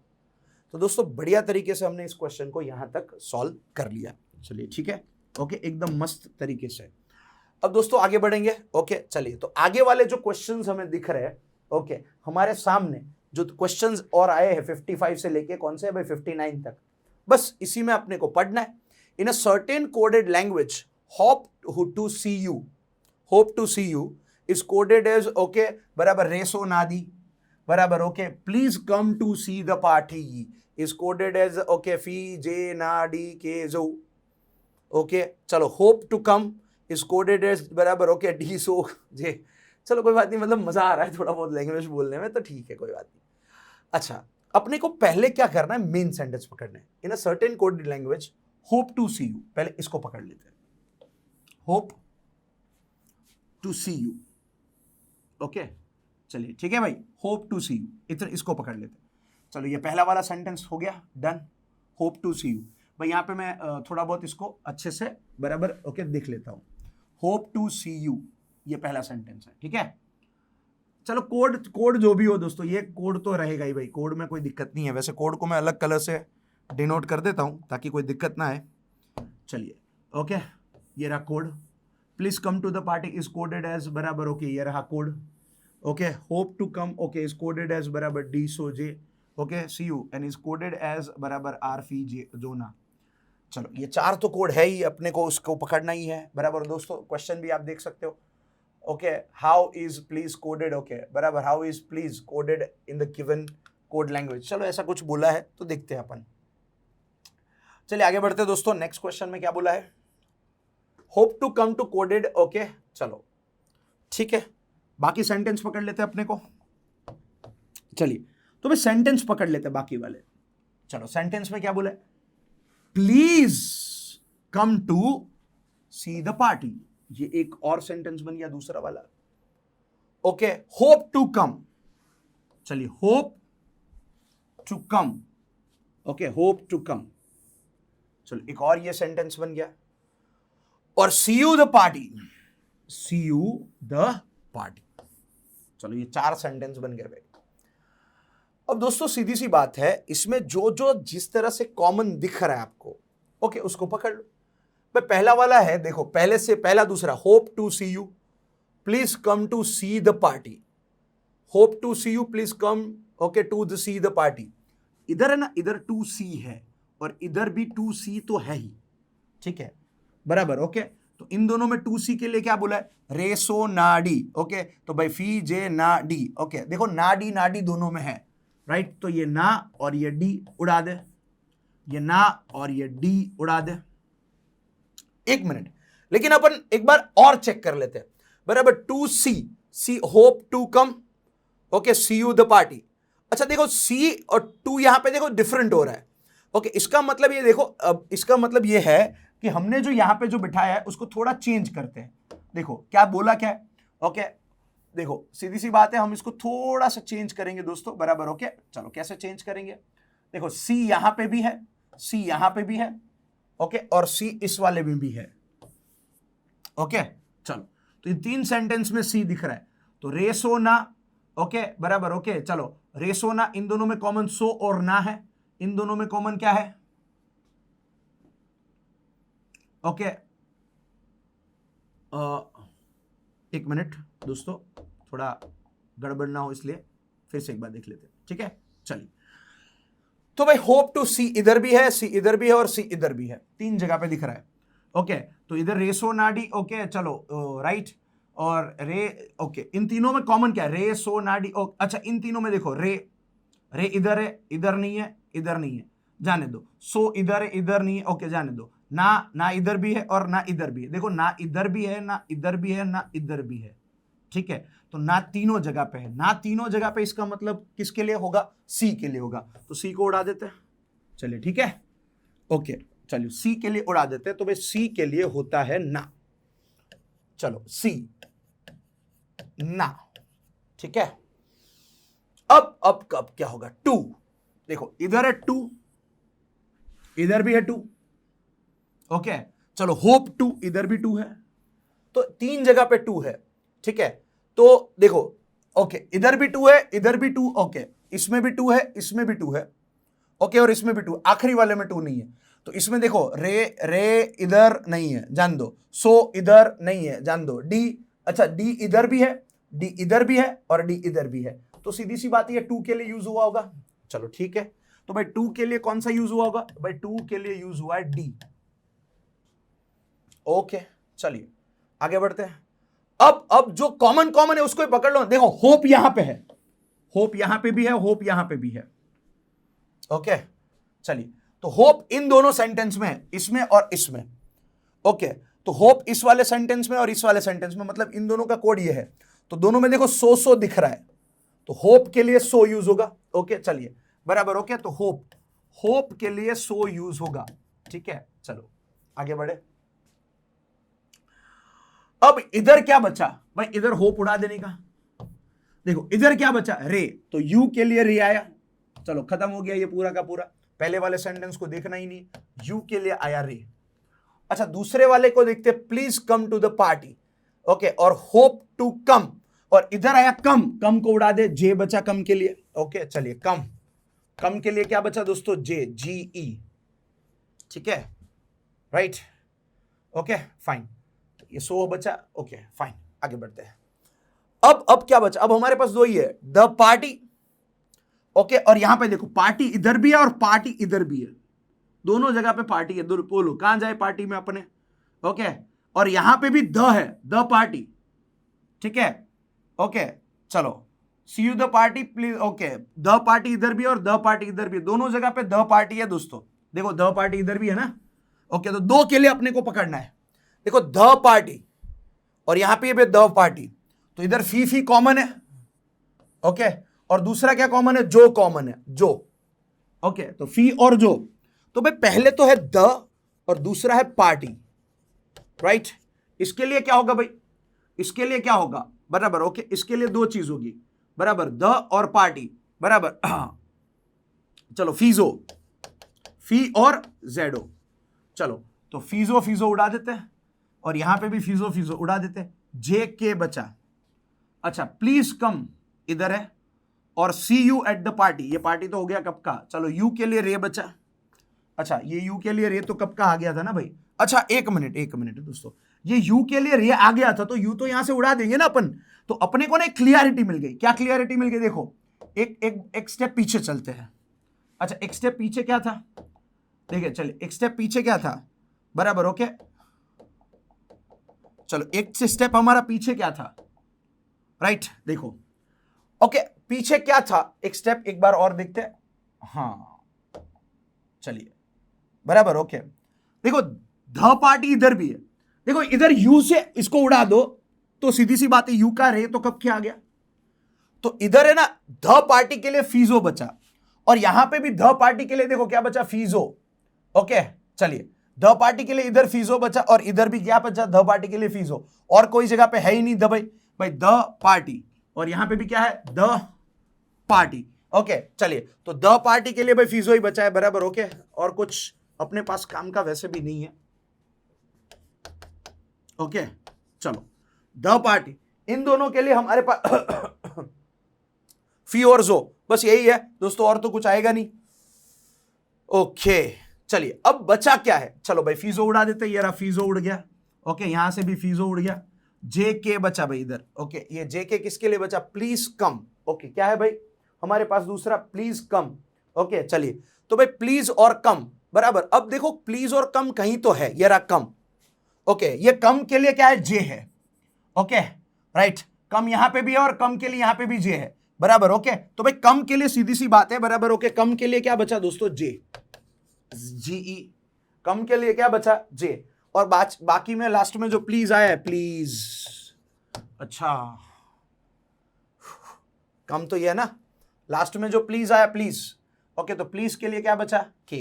तो दोस्तों बढ़िया तरीके से हमने इस क्वेश्चन को यहां तक सॉल्व कर लिया। चलिए ठीक है, ओके एकदम मस्त तरीके से। अब दोस्तों आगे बढ़ेंगे। ओके चलिए तो आगे वाले जो क्वेश्चंस हमें दिख रहे हैं, ओके हमारे सामने जो क्वेश्चंस और आए हैं 55 से लेके कौन से भाई 59 तक, बस इसी में अपने को पढ़ना है। In a certain coded language hope to see you, hope to see you is coded as, okay बराबर रेसो नादी बराबर, okay please come to see the party is coded as, okay फी जे ना डी के जो, ओके चलो hope to come is coded as बराबर, ओके डी सो जे। चलो कोई बात नहीं, मतलब मजा आ रहा है थोड़ा बहुत लैंग्वेज बोलने में, तो ठीक है कोई बात नहीं। अच्छा अपने को पहले क्या करना है? मेन सेंटेंस पकड़ना है। In a certain coded language hope to see you, पहले इसको पकड़ लेते हैं, hope to see you. Okay चलिए ठीक है भाई, होप टू सी यू, इतना इसको पकड़ लेते हैं। चलो ये पहला वाला सेंटेंस हो गया done, hope to see you. भाई यहाँ पे मैं थोड़ा बहुत इसको अच्छे से बराबर ओके देख लेता हूँ। होप टू सी यू ये पहला सेंटेंस है, ठीक है। चलो कोड जो भी हो दोस्तों, ये कोड तो रहेगा ही भाई, कोड में कोई दिक्कत नहीं है। वैसे कोड को मैं अलग कलर से डिनोट कर देता हूँ ताकि कोई दिक्कत ना आए। चलिए ओके ये रहा code, please come to the party is coded as बराबर, ओके ये रहा code. Okay hope to come, okay is coded as बराबर डी सो जे, okay see you and is coded as बराबर आर फी जे जोना। चलो ये चार तो कोड है ही, अपने को उसको पकड़ना ही है बराबर दोस्तों। क्वेश्चन भी आप देख सकते हो, okay how is please coded, okay बराबर how is please coded in the given code language. चलो ऐसा कुछ बोला है तो देखते हैं अपन। चलिए आगे बढ़ते हैं दोस्तों। नेक्स्ट क्वेश्चन में क्या बोला है? Hope to come to coded, okay चलो ठीक है बाकी सेंटेंस पकड़ लेते हैं अपने को। चलिए तो भाई सेंटेंस पकड़ लेते हैं बाकी वाले। चलो सेंटेंस में क्या बोला, please come to see the party, ये एक और सेंटेंस बन गया दूसरा वाला। ओके, होप टू कम, चलिए hope to come, okay hope to come, चलो एक और ये सेंटेंस बन गया। और see you the party, see you the party, चलो ये 4 सेंटेंस बन गए भाई। अब दोस्तों सीधी सी बात है, इसमें जो जो जिस तरह से कॉमन दिख रहा है आपको, ओके उसको पकड़ लो। भाई पहला वाला है, देखो पहले से पहला दूसरा, hope to see you, please come to see the party, hope to see you please come okay to the see the party. इधर है ना, इधर टू सी है और इधर भी टू सी तो है ही, ठीक है बराबर। ओके तो इन दोनों में टू सी के लिए क्या बोला है, रेसो नाडी। ओके तो भाई फी जे ना डी, ओके देखो नाडी नाडी दोनों में है, राइट। तो ये ना और ये डी उड़ा दे, ये ना और ये डी उड़ा दे। एक मिनट, लेकिन अपन एक बार और चेक कर लेते हैं बराबर। To see, see hope to come, okay see you the party. अच्छा देखो सी और टू यहां पे देखो डिफरेंट हो रहा है। ओके इसका मतलब ये देखो, अब इसका मतलब ये है कि हमने जो यहां पे जो बिठाया है उसको थोड़ा चेंज करते हैं। देखो क्या बोला, क्या है, ओके देखो सीधी सी बात है, हम इसको थोड़ा सा चेंज करेंगे दोस्तों बराबर। ओके चलो कैसे चेंज करेंगे, देखो सी यहां पे भी है, सी यहां पे भी है, ओके और सी इस वाले में भी है। ओके चलो तो इन 3 सेंटेंस में सी दिख रहा है, तो रेसो ना, ओके बराबर। ओके चलो रेसो ना, इन दोनों में कॉमन सो और ना है, इन दोनों में कॉमन क्या है, ओके एक मिनट दोस्तों, थोड़ा गड़बड़ ना हो इसलिए फिर से एक बार देख लेते हैं, ठीक है चलिए। तो भाई होप टू सी इधर भी है, सी इधर भी है और सी इधर भी है, 3 जगह पे दिख रहा है। ओके तो इधर रेसो नाडी, ओके चलो राइट, और रे, ओके इन तीनों में कॉमन क्या है, रे सो नाडी। अच्छा इन तीनों में देखो रे, रे इधर है, इधर नहीं है, इधर नहीं है, जाने दो। सो इधर है, इधर नहीं है, ओके जाने दो। ना, ना इधर भी है और ना इधर भी है, देखो ना इधर भी है, ना इधर भी है, ना इधर भी है, ठीक है। तो ना तीनों जगह पे है, ना तीनों जगह पे, इसका मतलब किसके लिए होगा, सी के लिए होगा। तो सी को उड़ा देते हैं, चलिए ठीक है ओके चलिए सी के लिए उड़ा देते हैं। तो भाई सी के लिए होता है ना, चलो सी ना, ठीक है। अब कब क्या होगा, टू, देखो इधर है टू, इधर भी है टू, ओके चलो होप टू, इधर भी टू है, तो 3 जगह पे टू है, ठीक है। तो देखो ओके इधर भी टू है, इधर भी टू, ओके इसमें भी टू है, इसमें भी टू है, ओके और इसमें भी टू, आखिरी वाले में टू नहीं है। तो इसमें देखो रे, रे इधर नहीं है, जान दो। सो इधर नहीं है, जान दो। डी, अच्छा डी इधर भी है, डी इधर भी है और डी इधर भी है। तो सीधी सी बात है, 2 के लिए यूज हुआ होगा, चलो ठीक है। तो भाई 2 के लिए कौन सा यूज हुआ होगा, भाई 2 के लिए यूज हुआ है डी। ओके चलिए आगे बढ़ते हैं। अब जो कॉमन कॉमन है उसको ही पकड़ लो। देखो होप यहां पे है, होप यहां पे भी है, होप यहां पे भी है, ओके चलिए। तो होप इन दोनों सेंटेंस में है, इसमें और इसमें, ओके तो होप इस वाले सेंटेंस में और इस वाले सेंटेंस में, मतलब इन दोनों का कोड ये है। तो दोनों में देखो सो दिख रहा है, तो होप के लिए सो यूज होगा, ओके चलिए बराबर। ओके तो होप के लिए सो यूज होगा, ठीक है चलो आगे बढ़े। अब इधर क्या बचा भाई, इधर होप उड़ा देने का। देखो इधर क्या बचा, रे, तो यू के लिए रे आया, चलो खत्म हो गया ये पूरा का पूरा, पहले वाले सेंटेंस को देखना ही नहीं, यू के लिए आया रे। अच्छा दूसरे वाले को देखते, please come to the party, okay और होप टू कम, और इधर आया कम, कम को उड़ा दे, जे बचा कम के लिए, ओके चलिए कम, कम के लिए क्या बचा दोस्तों, जे, जी ई, ठीक है राइट ओके फाइन, ये सो बचा, ओके फाइन आगे बढ़ते हैं। अब क्या बचा, अब हमारे पास 2 ही है, द पार्टी, ओके और यहां पे देखो पार्टी इधर भी है और पार्टी इधर भी है, दोनों जगह पे पार्टी है। बोलो कहां जाए पार्टी में अपने, ओके और यहां पे भी द है, द पार्टी, ठीक है ओके चलो see you the party please, okay the party इधर भी है और द पार्टी इधर भी है, दोनों जगह पे द पार्टी है दोस्तों। देखो द पार्टी इधर भी है ना, ओके तो 2 के लिए अपने को पकड़ना है। देखो द पार्टी और यहां पे द पार्टी, तो इधर फी फी कॉमन है, ओके, और दूसरा क्या कॉमन है, जो कॉमन है, जो, ओके, तो फी और जो। तो भाई पहले तो है द और दूसरा है पार्टी, राइट। इसके लिए क्या होगा भाई, इसके लिए क्या होगा, बराबर, ओके, इसके लिए दो चीज होगी, बराबर, द और पार्टी, बराबर। चलो फीजो, फी और जेडो, चलो तो फीजो फीजो उड़ा देते हैं और यहां पे भी फीजो फीजो उड़ा देते हैं, जे के बचा। अच्छा प्लीज कम इधर है, और see you at the party, ये पार्टी तो हो गया कब का, चलो यू के लिए रे बचा। अच्छा ये यू के लिए रे तो कब का आ गया था ना भाई। अच्छा एक मिनट दोस्तों, ये यू के लिए रे आ गया था तो यू तो यहां से उड़ा देंगे ना अपन, तो अपने को ना क्लियरिटी मिल गई। क्या क्लियरिटी मिल गई, देखो एक स्टेप पीछे चलते हैं। अच्छा एक स्टेप पीछे क्या था, देखिए चलिए एक स्टेप पीछे क्या था, बराबर, ओके, चलो एक स्टेप हमारा पीछे क्या था, राइट, देखो, ओके, पीछे क्या था, एक स्टेप एक बार और देखते हैं, हाँ चलिए, बराबर, ओके, देखो ध पार्टी इधर भी है, देखो इधर यू से इसको उड़ा दो तो सीधी सी बात है यू का रे तो कब क्या आ गया, तो इधर है ना ध पार्टी के लिए फीजो बचा, और यहां पे भी ध पार्टी के लिए देखो क्या बचा, फीजो, ओके, चलिए द पार्टी के लिए इधर फीजो बचा और इधर भी क्या बचा, द पार्टी के लिए फीजो, और कोई जगह पे है ही नहीं द भाई द पार्टी, और यहां पे भी क्या है, द पार्टी, ओके, चलिए तो द पार्टी के लिए भाई फीजो ही बचा है, बराबर, ओके, और कुछ अपने पास काम का वैसे भी नहीं है, ओके, चलो द पार्टी, इन दोनों के लिए हमारे पास फी और जो, बस यही है दोस्तों, और तो कुछ आएगा नहीं, ओके, चलिए अब बचा क्या है, चलो भाई फीजो उड़ा देते, ये रहा फीजो उड़ गया, ओके, यहां से भी फीजो उड़ गया, जे के बचा भाई इधर, ओके, ये जे के किसके लिए बचा, प्लीज कम, ओके, क्या है भाई हमारे पास दूसरा, प्लीज कम, ओके, चलिए तो भाई प्लीज और कम, बराबर, अब देखो प्लीज और कम कहीं तो है, ये रहा कम, ओके, ये कम के लिए क्या है, जे है, ओके, राइट, कम यहां पे भी है और कम के लिए यहां पे भी जे है, बराबर, ओके, तो भाई कम के लिए सीधी सी बात है, बराबर, ओके, कम के लिए क्या बचा दोस्तों, जे, जीई, कम के लिए क्या बचा, जे, और बाकी में लास्ट में जो प्लीज आया है, प्लीज, अच्छा कम तो ये है ना, लास्ट में जो प्लीज आया, प्लीज, ओके, तो प्लीज के लिए क्या बचा, के,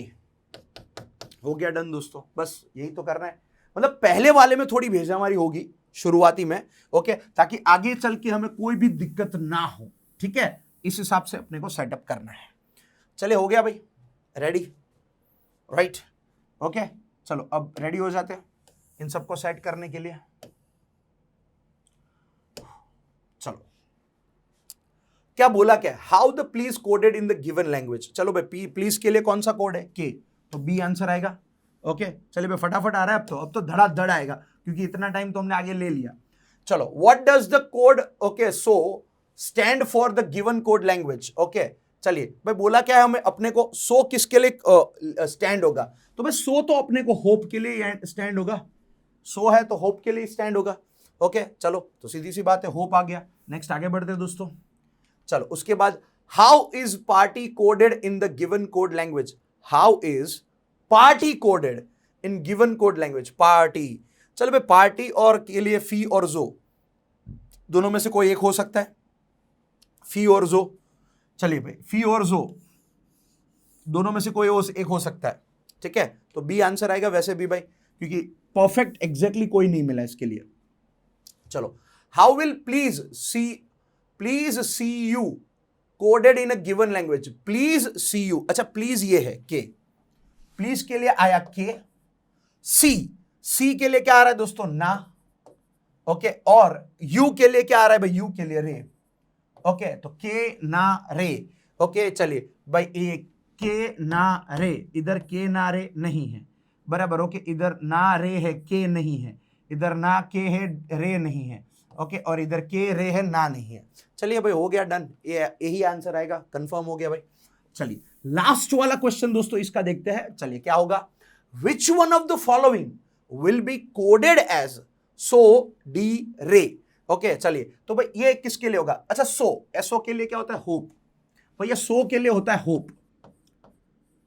हो गया डन दोस्तों, बस यही तो करना है, मतलब पहले वाले में थोड़ी भेजामारी होगी शुरुआती में, ओके, ताकि आगे चल के हमें कोई भी दिक्कत ना हो, ठीक है, इस हिसाब से अपने को सेटअप करना है। चलिए हो गया भाई, रेडी, राइट, ओके, चलो अब रेडी हो जाते हैं इन सबको सेट करने के लिए। चलो क्या बोला, क्या how the please coded in the given language, चलो भाई प्लीज के लिए कौन सा कोड है, के, तो बी आंसर आएगा, ओके, चलिए भाई फटाफट आ रहा है, अब तो धड़ाधड़ आएगा क्योंकि इतना टाइम तो हमने आगे ले लिया। चलो what does the code, okay, so stand for the given code language, okay, चलिए भाई बोला क्या है हमें, अपने को सो किसके लिए स्टैंड होगा, तो भाई सो तो अपने को होप के लिए स्टैंड होगा, सो है तो होप के लिए स्टैंड होगा, ओके, चलो तो सीधी सी बात है होप आ गया, नेक्स्ट आगे बढ़ते हैं दोस्तों। चलो उसके बाद how is party coded in the given code language, how is party coded in given code language, party, चलो भाई पार्टी और के लिए फी और जो, दोनों में से कोई एक हो सकता है, फी और जो, चलिए भाई फी और जो दोनों में से कोई एक हो सकता है, ठीक है, तो बी आंसर आएगा वैसे भी भाई, क्योंकि परफेक्ट एग्जैक्टली कोई नहीं मिला इसके लिए। चलो how will please see you coded in a given language, please see you, अच्छा प्लीज ये है के, प्लीज के लिए आया के, सी के लिए क्या आ रहा है दोस्तों, ना, ओके, और यू के लिए क्या आ रहा है भाई, यू के लिए रे, ओके, तो के ना रे, ओके, चलिए भाई ए के ना रे, इधर के ना रे नहीं है, बराबर, ओके, इधर ना रे है के नहीं है, इधर ना के है रे नहीं है, ओके, और इधर के रे है ना नहीं है, चलिए भाई हो गया डन, यही आंसर आएगा, कंफर्म हो गया भाई। चलिए लास्ट वाला क्वेश्चन दोस्तों इसका देखते हैं, चलिए क्या होगा, which one of the following will be coded as so D ray, okay, चलिए तो भाई ये किसके लिए होगा, अच्छा सो, एसओ के लिए क्या होता है, होप, भैया सो के लिए होता है होप,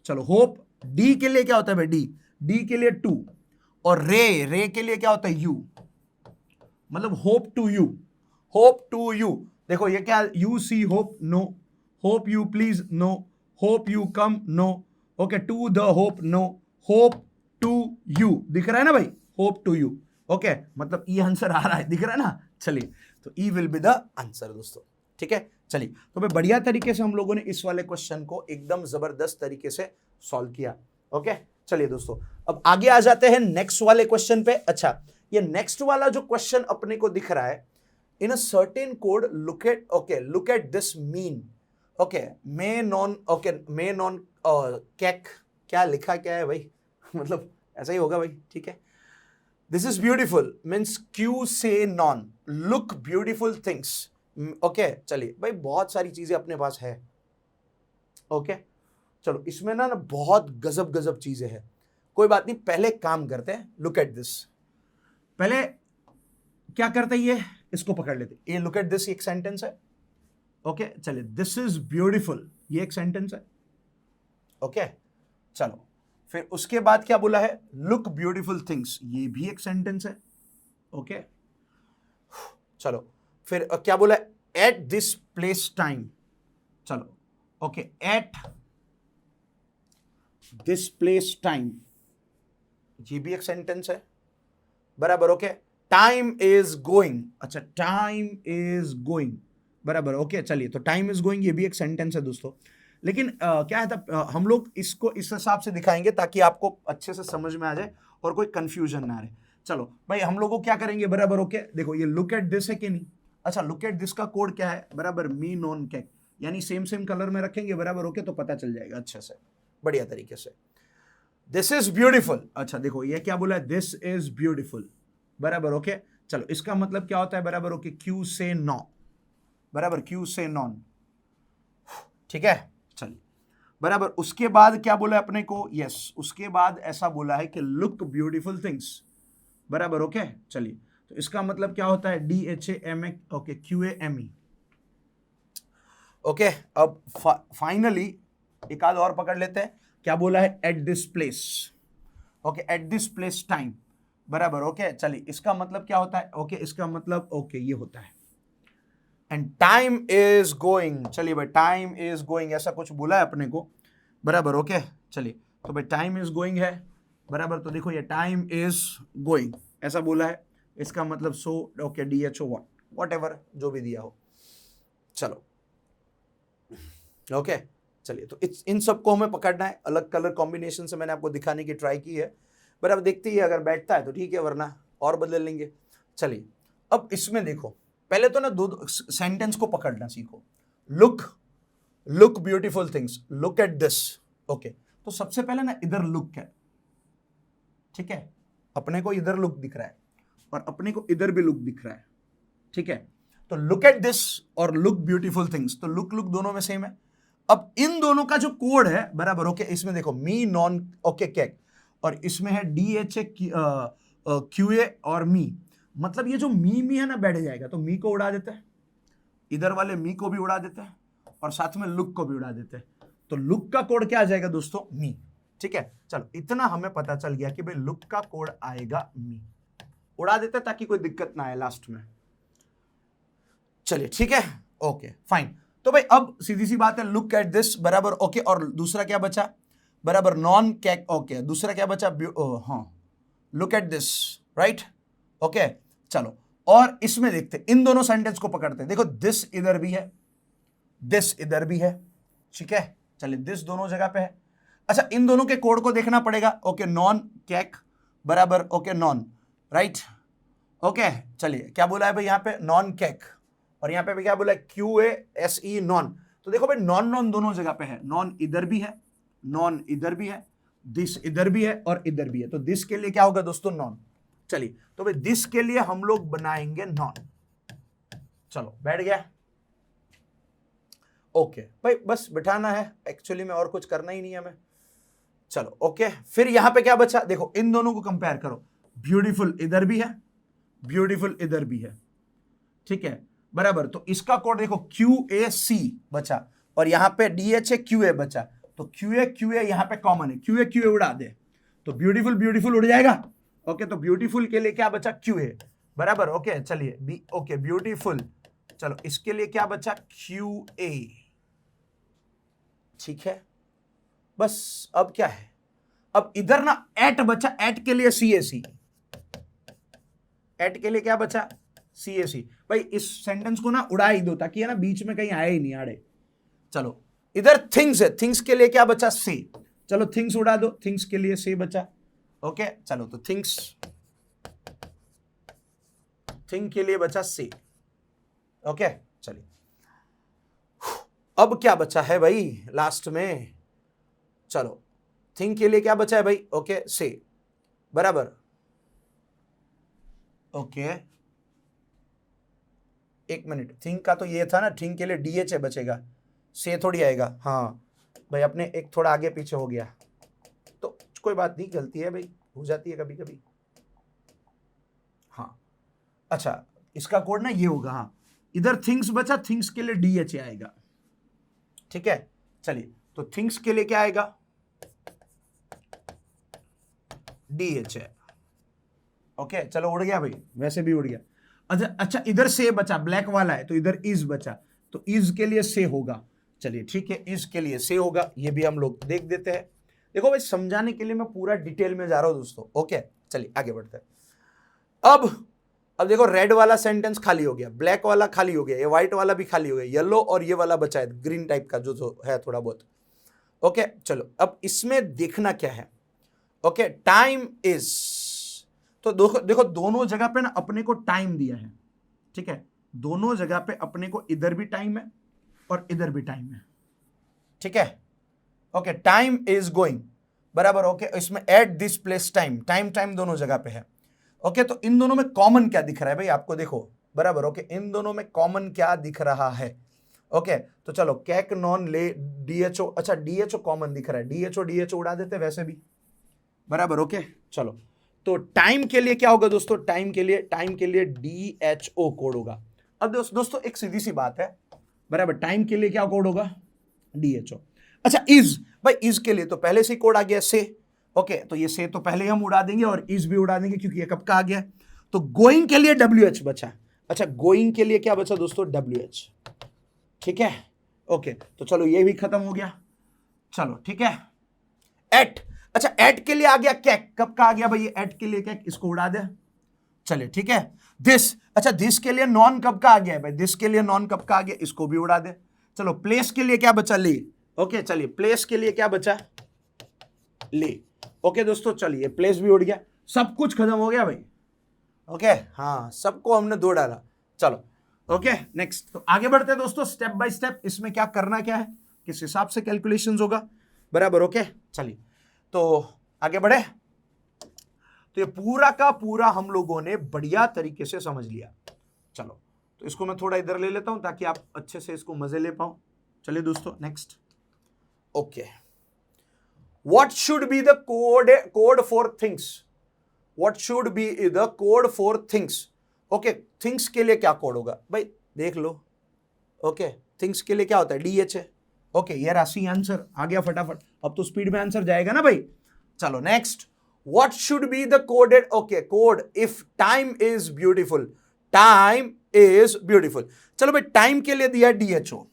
चलो होप, डी के लिए क्या होता है भाई, डी के लिए टू, और रे के लिए क्या होता है, यू, मतलब hope to you, hope to you, देखो ये क्या, you see hope no, hope you please no, hope you come no, okay, to the hope no, hope to you, दिख रहा है ना भाई, होप टू यू, ओके, मतलब ई आंसर आ रहा है, दिख रहा है ना, चलिए, तो ई विल बी द आंसर दोस्तों, ठीक है। चलिए, तो भाई बढ़िया तरीके से हम लोगों ने इस वाले क्वेश्चन को एकदम जबरदस्त तरीके से सॉल्व किया, ओके। चलिए दोस्तों, अब आगे आ जाते हैं नेक्स्ट वाले क्वेश्चन पे। अच्छा, ये नेक्स्ट वाला जो क्वेश्चन अपने को दिख रहा है, in a certain code look at this mean, okay, मे नॉन, ओके, मे नॉन कैक, क्या लिखा क्या है भाई मतलब ऐसा ही होगा भाई, ठीक है। दिस इज ब्यूटीफुल मीन्स क्यू से नॉन, लुक ब्यूटीफुल थिंग्स, ओके। चलिए भाई, बहुत सारी चीजें अपने पास है, ओके। चलो, इसमें ना बहुत गजब गजब चीजें हैं, कोई बात नहीं, पहले काम करते हैं, लुक एट दिस, पहले क्या करते हैं, ये इसको पकड़ लेते, ये लुक एट दिस एक सेंटेंस है, ओके। चलिए, दिस इज ब्यूटीफुल, ये एक सेंटेंस है, ओके। चलो, फिर उसके बाद क्या बोला है, लुक ब्यूटीफुल थिंग्स, ये भी एक सेंटेंस है, ओके। चलो, फिर क्या बोला, एट दिस प्लेस टाइम, चलो, okay, at this place time, ये भी एक सेंटेंस है, बराबर, ओके। टाइम इज गोइंग, अच्छा, टाइम इज गोइंग, बराबर, ओके। चलिए, तो टाइम इज गोइंग, ये भी एक सेंटेंस है दोस्तों, लेकिन क्या है, हम लोग इसको इस हिसाब से दिखाएंगे ताकि आपको अच्छे से समझ में आ जाए और कोई कंफ्यूजन ना रहे। चलो भाई, हम लोग को क्या करेंगे, बराबर, ओके, देखो ये लुक एट दिस है कि नहीं, अच्छा, लुक एट दिस का कोड क्या है, बराबर, मी नॉन कैक, यानी सेम सेम कलर में रखेंगे, बराबर, ओके, तो पता चल जाएगा अच्छे से, बढ़िया तरीके से। दिस इज ब्यूटीफुल, अच्छा देखो ये क्या बोला है, दिस इज ब्यूटीफुल, बराबर, ओके। चलो, इसका मतलब क्या होता है, बराबर, ओके, क्यू से नॉ, बराबर, क्यू से नॉन, ठीक है। चलिए, बराबर, उसके बाद क्या बोला अपने को, यस, उसके बाद ऐसा बोला है कि लुक ब्यूटीफुल थिंग्स, बराबर, ओके। चलिए, तो इसका मतलब क्या होता है, DHAMA, ओके, QAME, ओके। अब फाइनली एक आध और पकड़ लेते हैं, क्या बोला है, at this place, okay, at this place time, बराबर, ओके। चलिए, इसका मतलब क्या होता है, ओके, इसका मतलब, ओके, ये होता है, एंड टाइम इज गोइंग, चलिए भाई, टाइम इज गोइंग ऐसा कुछ बोला है अपने को, बराबर, ओके। चलिए, तो भाई टाइम इज गोइंग है, बराबर, तो देखो ये टाइम इज गोइंग ऐसा बोला है, इसका मतलब सो, ओके, DHO वॉट एवर जो भी दिया हो, चलो, ओके। चलिए, तो इन सबको हमें पकड़ना है, अलग कलर कॉम्बिनेशन से मैंने आपको दिखाने की ट्राई की है, बराबर, देखते ही अगर बैठता है तो ठीक है, वरना और बदल लेंगे। चलिए, अब इसमें देखो, पहले तो ना दो सेंटेंस को पकड़ना सीखो, look beautiful things, look at this, okay. तो सबसे पहले ना इधर लुक है, ठीक है, अपने को इधर लुक दिख रहा है और अपने को इधर भी लुक दिख रहा है, ठीक है। तो लुक एट दिस और लुक ब्यूटीफुल थिंग्स, तो लुक दोनों में सेम है। अब इन दोनों का जो कोड है, बराबर, ओके, इसमें देखो मी नॉन, ओके, कैक, और इसमें है DHA QA और मी, मतलब ये जो मी है ना, बैठ जाएगा, तो मी को उड़ा देते हैं, इधर वाले मी को भी उड़ा देते हैं और साथ में लुक को भी उड़ा देते हैं, तो लुक का कोड क्या आ जाएगा दोस्तों, मी, ठीक है। चलो, इतना हमें पता चल गया कि भाई लुक का कोड आएगा मी, उड़ा देते हैं ताकि कोई दिक्कत ना आए लास्ट में, चलिए, ठीक है, ओके, फाइन। तो भाई अब सीधी सी बात है, लुक एट दिस, बराबर, ओके, और दूसरा क्या बचा, बराबर, नॉन कैक, ओके, दूसरा क्या बचा, हाँ, look at this, right, okay. चलो, और इसमें देखते, इन दोनों सेंटेंस को पकड़ते हैं, देखो दिस इधर भी है, दिस इधर भी है, ठीक है। चलिए, दिस दोनों जगह पे है, अच्छा, इन दोनों के कोड को देखना पड़ेगा, ओके, नॉन कैक, बराबर, ओके, नॉन, राइट, ओके। चलिए, क्या बोला है भाई यहाँ पे, नॉन कैक, और यहाँ पे भी क्या बोला है, QASE, नॉन, तो देखो भाई नॉन दोनों जगह पे है, नॉन इधर भी है, नॉन इधर भी है, दिस इधर भी है और इधर भी है, तो दिस के लिए क्या होगा दोस्तों, नॉन। चलिए, तो भाई दिस के लिए हम लोग बनाएंगे नॉन, चलो, बैठ गया, ओके भाई, बस बिठाना है एक्चुअली में, और कुछ करना ही नहीं है हमें, चलो, ओके। फिर यहां पे क्या बचा, देखो इन दोनों को कंपेयर करो, ब्यूटीफुल इधर भी है, ब्यूटीफुल इधर भी है, ठीक है, बराबर, तो इसका कोड देखो QAC बचा और यहां पे DHA QA बचा, तो QA यहां पे कॉमन है, QA उड़ा दे तो ब्यूटीफुल उड़ जाएगा, ओके। तो ब्यूटीफुल के लिए क्या बचा, QA, बराबर, ओके। चलिए, ओके, ब्यूटीफुल चलो इसके लिए क्या बचा, QA, ठीक है। बस अब क्या है, अब इधर ना एट बचा, एट के लिए CAC, एट के लिए क्या बचा, CAC। भाई इस सेंटेंस को ना उड़ा ही दो ताकि है ना बीच में कहीं आए ही नहीं आड़े। चलो इधर थिंग्स है, थिंग्स के लिए क्या बचा, से, चलो थिंग्स उड़ा दो, थिंग्स के लिए से बचा। ओके चलो तो थिंग्स, थिंग के लिए बचा से। ओके चलिए अब क्या बचा है भाई लास्ट में, चलो थिंग के लिए क्या बचा है भाई, ओके से, बराबर। ओके एक मिनट, थिंग का तो ये था ना, थिंग के लिए DH बचेगा, से थोड़ी आएगा। हाँ भाई अपने एक थोड़ा आगे पीछे हो गया, तो कोई बात नहीं, गलती है भाई, हो जाती है कभी कभी। हाँ अच्छा इसका कोड ना ये होगा, हाँ इधर थिंग्स बचा, थिंग्स के लिए DH आएगा, ठीक है। चलिए तो थिंग्स के लिए क्या आएगा, DH है। ओके चलो उड़ गया भाई, वैसे भी उड़ गया। अच्छा इधर से बचा, ब्लैक वाला है तो इधर इज बचा, तो इज के लिए से होगा। चलिए ठीक है, इज के लिए से होगा, ये भी हम लोग देख देते हैं। देखो भाई समझाने के लिए मैं पूरा डिटेल में जा रहा हूं दोस्तों। ओके चलिए आगे बढ़ते हैं। अब देखो रेड वाला सेंटेंस खाली हो गया, ब्लैक वाला खाली हो गया, ये व्हाइट वाला भी खाली हो गया, येलो और ये वाला बचा है ग्रीन टाइप का जो है थोड़ा बहुत। ओके चलो अब इसमें देखना क्या है, ओके टाइम इज, तो देखो दोनों जगह पे ना अपने को टाइम दिया है, ठीक है। दोनों जगह पे अपने को इधर भी टाइम है और इधर भी टाइम है, ठीक है। ओके टाइम इज गोइंग, बराबर। ओके इसमें at this place time, time time दोनों जगह पे है। ओके तो इन दोनों में कॉमन क्या दिख रहा है भाई आपको, देखो बराबर। ओके इन दोनों में कॉमन क्या दिख रहा है, ओके तो चलो कैक नॉन ले DHO, अच्छा DHO कॉमन दिख रहा है, DHO उड़ा देते वैसे भी, बराबर। ओके चलो तो टाइम के लिए क्या होगा दोस्तों, टाइम के लिए DHO कोड होगा। अब दोस्तों एक सीधी सी बात है, बराबर, टाइम के लिए क्या कोड होगा, DHO। अच्छा इज, भाई इज के लिए तो पहले से ही कोड आ गया से, ओके तो ये से तो पहले हम उड़ा देंगे और इज भी उड़ा देंगे क्योंकि ये कब का आ गया। तो गोइंग के लिए WH बचा, अच्छा गोइंग के लिए क्या बचा दोस्तों, WH, ठीक है। ओके तो चलो ये भी खत्म हो गया, चलो ठीक है। एट, अच्छा एट के लिए आ गया कैक, कब का आ गया भाई एट के लिए कैक, इसको उड़ा दे, चलिए ठीक है। दिस, अच्छा दिस के लिए नॉन कब का आ गया है भाई, दिस के लिए नॉन कब का आ गया, इसको भी उड़ा दे। चलो प्लेस के लिए क्या बचा, ले, ओके चलिए प्लेस के लिए क्या बचा, ले। ओके दोस्तों चलिए प्लेस भी उड़ गया, सब कुछ खत्म हो गया भाई। ओके हाँ सबको हमने दो डाला, चलो ओके नेक्स्ट। तो आगे बढ़ते हैं दोस्तों स्टेप बाय स्टेप, इसमें क्या करना क्या है, किस हिसाब से कैलकुलेशंस होगा, बराबर। ओके चलिए तो आगे बढ़े। तो ये पूरा का पूरा हम लोगों ने बढ़िया तरीके से समझ लिया। चलो तो इसको मैं थोड़ा इधर ले लेता हूं ताकि आप अच्छे से इसको मजे ले पाओ। चलिए दोस्तों next. Okay what should be the code for things, what should be the code for things. Okay things के लिए क्या कोड होगा भाई, देख लो। ओके थिंग्स के लिए क्या होता है, DH है। ओके ये राशि आंसर आ गया फटाफट, अब तो स्पीड में आंसर जाएगा ना भाई। चलो next, what should be the coded, okay code if time is beautiful, time is beautiful. चलो भाई टाइम के लिए दिया DHO,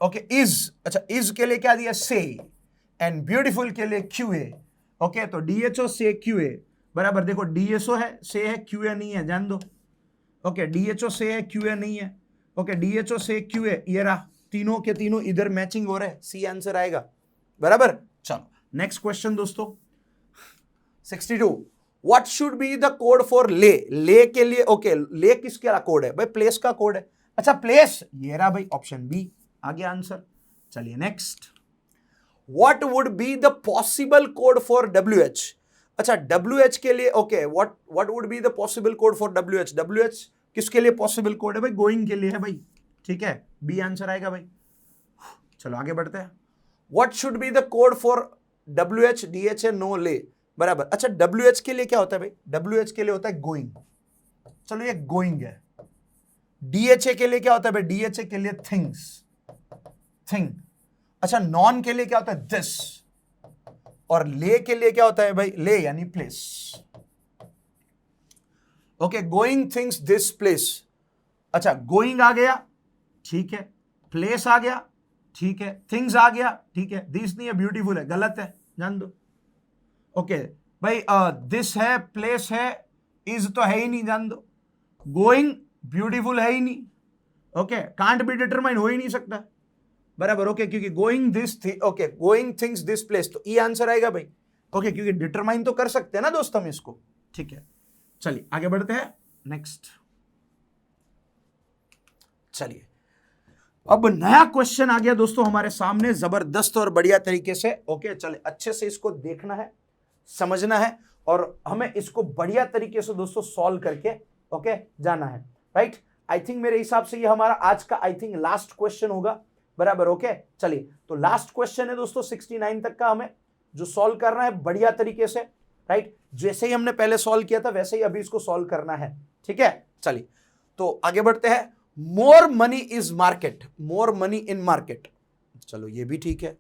ओके इज, अच्छा इज के लिए क्या दिया, से, एंड ब्यूटीफुल के लिए QA। ओके तो DHO से QA, बराबर। देखो DSO है, से है, QA नहीं है, जान दो। ओके DHO से है, QA नहीं है। ओके DHO से QA, ये रहा, तीनों के तीनों इधर मैचिंग हो रहे हैं, सी आंसर आएगा, बराबर। चलो नेक्स्ट क्वेश्चन दोस्तों 62, what should be the code for ले, ले के लिए, ओके ले किसका कोड है भाई, प्लेस का कोड है। अच्छा प्लेस ये रहा भाई, ऑप्शन बी आ गया आंसर। चलिए next, what would be the possible code for WH, अच्छा WH के लिए, okay what would be the possible code for WH किसके लिए पॉसिबल कोड है भाई, गोइंग के लिए है भाई, ठीक है, बी आंसर आएगा भाई। चलो आगे बढ़ते हैं, what should be the code for WH, DH no ले, बराबर। अच्छा WH के लिए क्या होता है भाई, WH के लिए होता है गोइंग, चलो ये गोइंग है। DHA के लिए क्या होता है भाई, DHA के लिए थिंग्स, थिंग। अच्छा नॉन के लिए क्या होता है, दिस, और ले के लिए क्या होता है भाई, ले यानी place. Okay going things this place, अच्छा गोइंग आ गया, ठीक है, प्लेस आ गया, ठीक है, थिंग्स आ गया, ठीक है, दिस नहीं है, ब्यूटीफुल है, गलत है, जान दो। ओके भाई दिस है, प्लेस है, इज तो है ही नहीं, जान दो। गोइंग ब्यूटीफुल है ही नहीं, ओके, कांट बी डिटरमाइन, हो ही नहीं सकता, बराबर, ओके, क्योंकि going this, okay, going things this place, तो ई आंसर आएगा भाई, ओके, क्योंकि डिटरमाइन तो कर सकते हैं ना दोस्त हम इसको, ठीक है। चलिए आगे बढ़ते हैं, नेक्स्ट। चलिए अब नया क्वेश्चन आ गया दोस्तों हमारे सामने, जबरदस्त और बढ़िया तरीके से, ओके, चलिए अच्छे से इसको देखना है, समझना है, और हमें इसको बढ़िया तरीके से दोस्तों सॉल्व करके, ओके, जाना है, राइट। आई थिंक मेरे हिसाब से ये हमारा आज का आई थिंक लास्ट क्वेश्चन होगा, बराबर, ओके। चलिए तो लास्ट क्वेश्चन है दोस्तों 69 तक का, हमें जो सॉल्व करना है बढ़िया तरीके से, राइट, जैसे ही हमने पहले सॉल्व किया था वैसे ही अभी इसको सॉल्व करना है, ठीक है। चलिए तो आगे बढ़ते हैं। More money is market, more money in market, चलो ये भी ठीक है,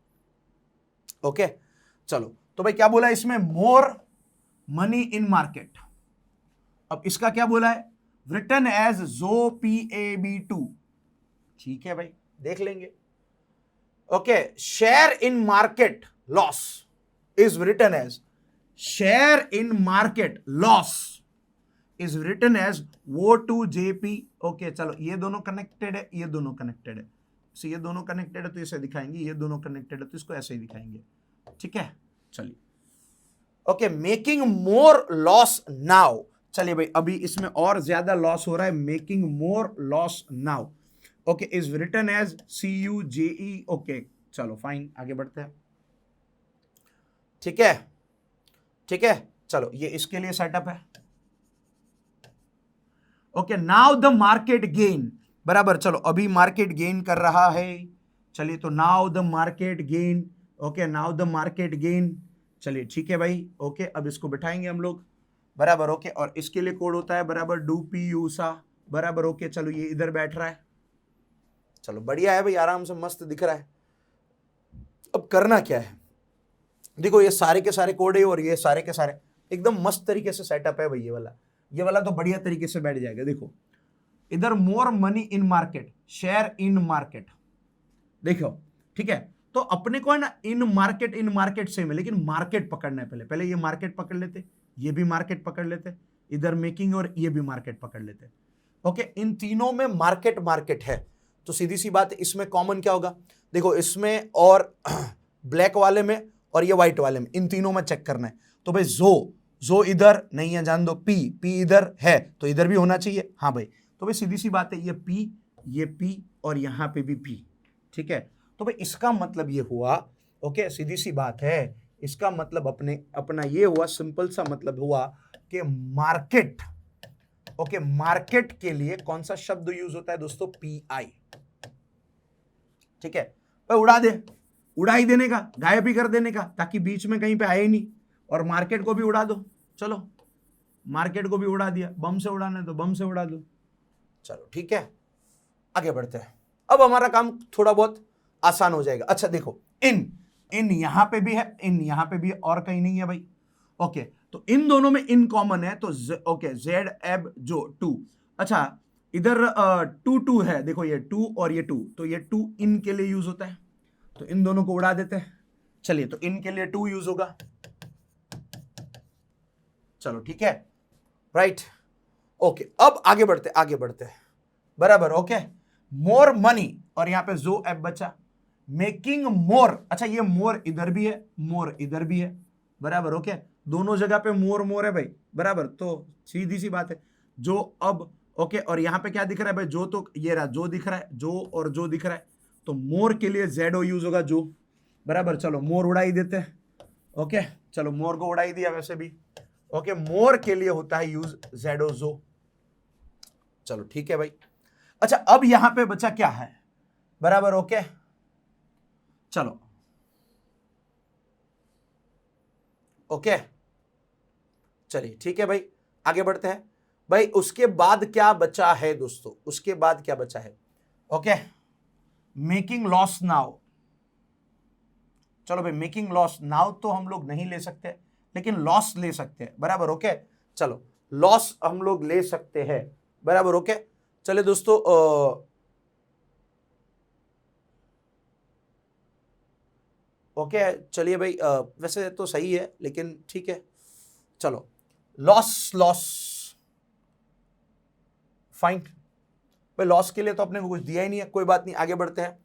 ओके। चलो तो भाई क्या बोला इसमें, मोर मनी इन मार्केट। अब इसका क्या बोला है, रिटन एज ZOPAB2, ठीक है भाई, देख लेंगे, okay. Share in market loss is written as, share in market loss is written as O2JP, okay. चलो ये दोनों कनेक्टेड है, ये दोनों कनेक्टेड है, so ये दोनों कनेक्टेड है तो इसे दिखाएंगे, ये दोनों कनेक्टेड है तो इसको ऐसे ही दिखाएंगे, ठीक है। चलिए okay, making more loss now, चलिए भाई अभी इसमें और ज्यादा लॉस हो रहा है, making more loss now, okay, is written as CUJE, okay. चलो फाइन, आगे बढ़ते हैं, ठीक है, ठीक है। चलो ये इसके लिए सेटअप है, okay. Now the market gain, बराबर, चलो अभी मार्केट गेन कर रहा है, चलिए तो now the market gain, okay, now the market gain, चलिए ठीक है भाई, ओके। अब इसको बिठाएंगे हम लोग, बराबर, ओके, और इसके लिए कोड होता है बराबर डूपी यूसा, बराबर, ओके। चलो ये इधर बैठ रहा है, चलो बढ़िया है भाई, आराम से मस्त दिख रहा है। अब करना क्या है, देखो ये सारे के सारे कोड है और ये सारे के सारे एकदम मस्त तरीके से सेटअप है भाई, ये वाला तो बढ़िया तरीके से बैठ जाएगा। देखो इधर more money in market, share in market, देखो ठीक है, तो अपने को है ना इन मार्केट सेम है, लेकिन मार्केट पकड़ना है, पहले ये मार्केट पकड़ लेते, ये भी मार्केट पकड़ लेते, इधर मेकिंग और ये भी मार्केट पकड़ लेते, ओके। इन तीनों में मार्केट है, तो सीधी सी बात इसमें कॉमन क्या होगा, देखो इसमें और ब्लैक वाले में और ये व्हाइट वाले में, इन तीनों में चेक करना है, तो भाई जो इधर नहीं है, जान दो, पी इधर है तो इधर भी होना चाहिए, हाँ भाई, तो भाई सीधी सी बात है, ये पी और यहां पे भी पी, ठीक है। तो भाई इसका मतलब ये हुआ, ओके, सीधी सी बात है, इसका मतलब अपना ये हुआ, सिंपल सा मतलब हुआ कि मार्केट, ओके, मार्केट के लिए कौन सा शब्द यूज होता है दोस्तों, PI, ठीक है भाई। उड़ा ही देने का, गायब ही कर देने का, ताकि बीच में कहीं पे आए ही नहीं, और मार्केट को भी उड़ा दो, चलो मार्केट को भी उड़ा दिया, बम से उड़ाना है तो बम से उड़ा दो, चलो ठीक है, आगे बढ़ते हैं। अब हमारा काम थोड़ा बहुत आसान हो जाएगा। अच्छा देखो, इन यहां पे भी है, इन यहां पे भी है, और कहीं नहीं है भाई, ओके। तो इन दोनों में इन कॉमन है, तो ओके, Z एब जो 2, अच्छा इधर 2 है, देखो ये 2 और ये 2, तो ये 2 इन के लिए यूज होता है, तो इन दोनों को उड़ा देते हैं, चलिए तो इन के लिए 2 यूज होगा, चलो ठीक है, राइट, ओके। अब आगे बढ़ते हैं, बराबर, ओके। मोर मनी, और यहां पे जो एप बचा, मेकिंग मोर, अच्छा ये मोर इधर भी है, मोर इधर भी है, बराबर, ओके, दोनों जगह पे मोर है भाई, बराबर, तो सीधी सी बात है, जो अब ओके, और यहां पे क्या दिख रहा है भाई, जो, तो ये रहा जो दिख रहा है, जो और जो दिख रहा है, तो मोर के लिए ZO यूज होगा, जो, बराबर, चलो मोर उड़ाई देते हैं, ओके, चलो मोर को उड़ाई दिया वैसे भी, ओके, मोर के लिए होता है यूज ZO जो, चलो ठीक है भाई। अच्छा अब यहां पे बचा क्या है, बराबर, ओके, चलो ओके, चलिए ठीक है भाई, आगे बढ़ते हैं भाई। उसके बाद क्या बचा है दोस्तों, उसके बाद क्या बचा है, ओके, मेकिंग लॉस नाउ, चलो भाई मेकिंग लॉस नाउ तो हम लोग नहीं ले सकते, लेकिन लॉस ले सकते हैं, बराबर, ओके, चलो लॉस हम लोग ले सकते हैं, बराबर, ओके। चले दोस्तों, ओके चलिए भाई, वैसे तो सही है लेकिन ठीक है, चलो लॉस लॉस फाइन भाई, लॉस के लिए तो अपने को कुछ दिया ही नहीं है, कोई बात नहीं, आगे बढ़ते हैं,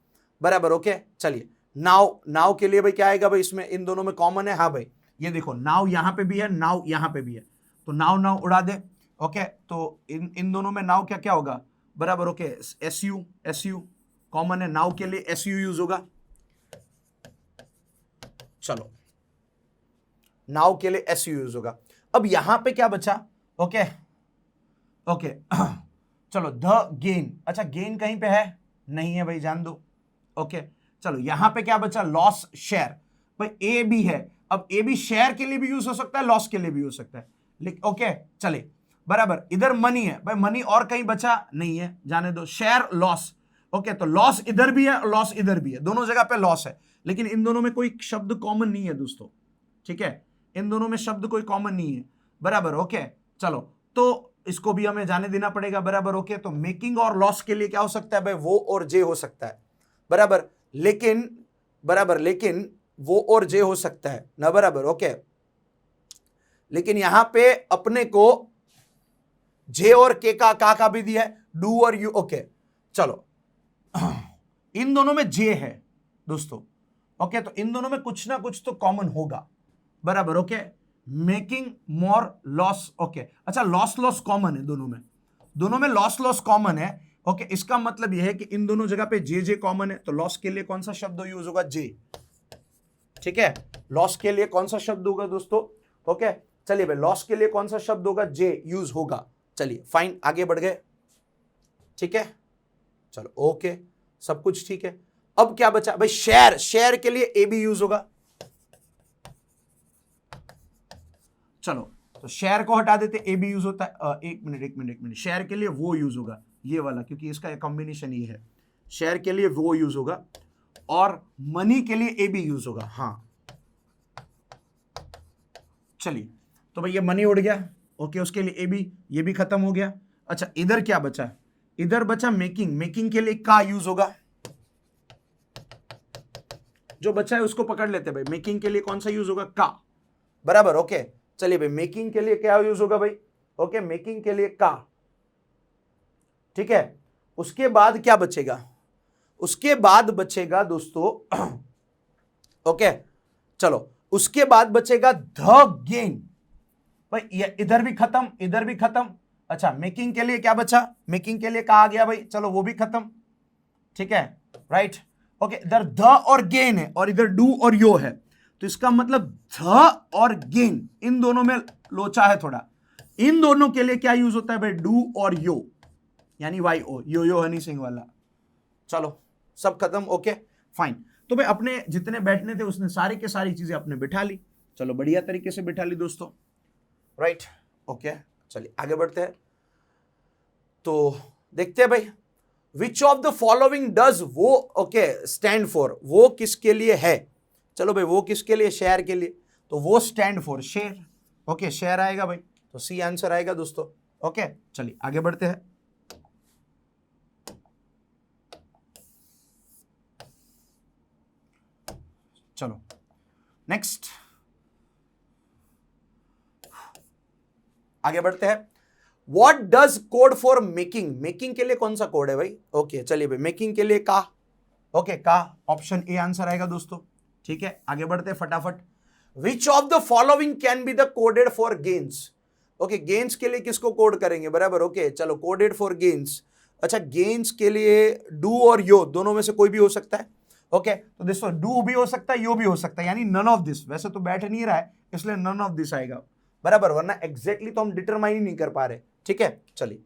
बराबर ओके। चलिए नाउ, नाउ के लिए भाई क्या आएगा भाई, इसमें इन दोनों में कॉमन है, हाँ भाई ये देखो नाउ यहां पे भी है, नाउ यहां पे भी है, तो नाउ नाउ उड़ा दे, ओके। तो इन दोनों में नाउ क्या क्या होगा, बराबर ओके, एस यू कॉमन है, नाउ के लिए एस यू यूज होगा। चलो नाउ के लिए एस यू यूज होगा। अब यहां पे क्या बचा, ओके ओके चलो द गेन, अच्छा गेन कहीं पे है नहीं है भाई, जान दो, ओके। चलो यहां पे क्या बचा, लॉस शेयर, भाई ए भी है, अब ए भी शेयर के लिए भी यूज हो सकता है, लॉस के लिए भी हो सकता है, ओके चले बराबर। इधर मनी है भाई, मनी और कहीं बचा नहीं है, जाने दो, शेयर लॉस, ओके। तो लॉस इधर भी है, लॉस इधर भी है, दोनों जगह पे लॉस है, लेकिन इन दोनों में कोई शब्द कॉमन नहीं है दोस्तों, ठीक है, इन दोनों में शब्द कोई कॉमन नहीं है, बराबर ओके। चलो तो इसको भी हमें जाने देना पड़ेगा, बराबर ओके। तो मेकिंग और लॉस के लिए क्या हो सकता है भाई, वो और जे हो सकता है, बराबर, लेकिन बराबर, लेकिन वो और जे हो सकता है ना, बराबर ओके। लेकिन यहां पे अपने को जे और के का भी दिया है, डू और यू, ओके। चलो इन दोनों में जे है दोस्तों, ओके, तो इन दोनों में कुछ ना कुछ तो कॉमन होगा, बराबर okay. Making more loss, okay, अच्छा लॉस लॉस कॉमन है दोनों में लॉस लॉस कॉमन है, ओके। इसका मतलब यह है कि इन दोनों जगह पे जे जे कॉमन है, तो लॉस के लिए कौन सा शब्द यूज होगा, जे, ठीक है। लॉस के लिए कौन सा शब्द होगा दोस्तों, ओके। चलिए भाई लॉस के लिए कौन सा शब्द होगा, जे यूज होगा। चलिए फाइन, आगे बढ़ गए, ठीक है, चलो ओके, सब कुछ ठीक है। अब क्या बचा भाई, शेयर, शेयर के लिए ए भी यूज होगा, चलो तो शेयर को हटा देते, ए भी यूज होता है, एक मिनट, शेयर के लिए वो यूज होगा, ये वाला, क्योंकि इसका कॉम्बिनेशन ये है, शेयर के लिए वो यूज होगा, और मनी के लिए ए भी यूज होगा, हाँ। चलिए तो भाई ये मनी उड़ गया, ओके, उसके लिए ए भी, ये भी खत्म हो गया। अच्छा इधर क्या बचा, इधर बचा मेकिंग, मेकिंग के लिए का यूज होगा, जो बचा है उसको पकड़ लेते भाई, मेकिंग के लिए कौन सा यूज होगा, का, बराबर ओके। चलिए भाई मेकिंग के लिए क्या यूज होगा भाई, ओके, मेकिंग के लिए का, ठीक है। उसके बाद क्या बचेगा, उसके बाद बचेगा दोस्तों ओके, चलो उसके बाद बचेगा द गेन, भाई ये इधर भी खत्म, इधर भी खत्म। अच्छा मेकिंग के लिए क्या बचा, मेकिंग के लिए कहा गया भाई, चलो वो भी खत्म, ठीक है, राइट ओके। इधर द और गेन है, और इधर डू और यो है, तो इसका मतलब ध और गेन, इन दोनों में लोचा है थोड़ा, इन दोनों के लिए क्या यूज होता है भाई, डू और यो, यानी वाई ओ, यो यो हनी सिंह वाला। चलो सब खत्म, ओके फाइन। तो भाई अपने जितने बैठने थे उसने सारी के सारी चीजें अपने बिठा ली, चलो बढ़िया तरीके से बिठा ली दोस्तों, राइट ओके। चलिए आगे बढ़ते हैं, तो देखते हैं भाई, विच ऑफ द फॉलोइंग डज वो, ओके, स्टैंड फॉर, वो किसके लिए है, चलो भाई वो किसके लिए, शेयर के लिए, तो वो stand for share, okay, share आएगा भाई, तो सी आंसर आएगा दोस्तों, ओके। चलिए आगे बढ़ते हैं, चलो नेक्स्ट आगे बढ़ते हैं। What does code for making, making के लिए कौन सा कोड है भाई, ओके चलिए भाई मेकिंग के लिए का, ओके का, ऑप्शन ए आंसर आएगा दोस्तों, ठीक है। आगे बढ़ते हैं फटाफट, विच of the following can be the coded for gains, okay, gains के लिए किसको कोड करेंगे, बराबर ओके। चलो कोडेड फॉर गेन्स, अच्छा गेन्स के लिए डू और यो दोनों में से कोई भी हो सकता है, ओके। तो दोस्तों डू भी हो सकता है, यो भी हो सकता है, यानी नन ऑफ दिस, वैसे तो बैठ नहीं रहा है इसलिए नन ऑफ दिस आएगा, बराबर, वरना एग्जैक्टली तो हम डिटरमाइन ही नहीं कर पा रहे, ठीक है। चलिए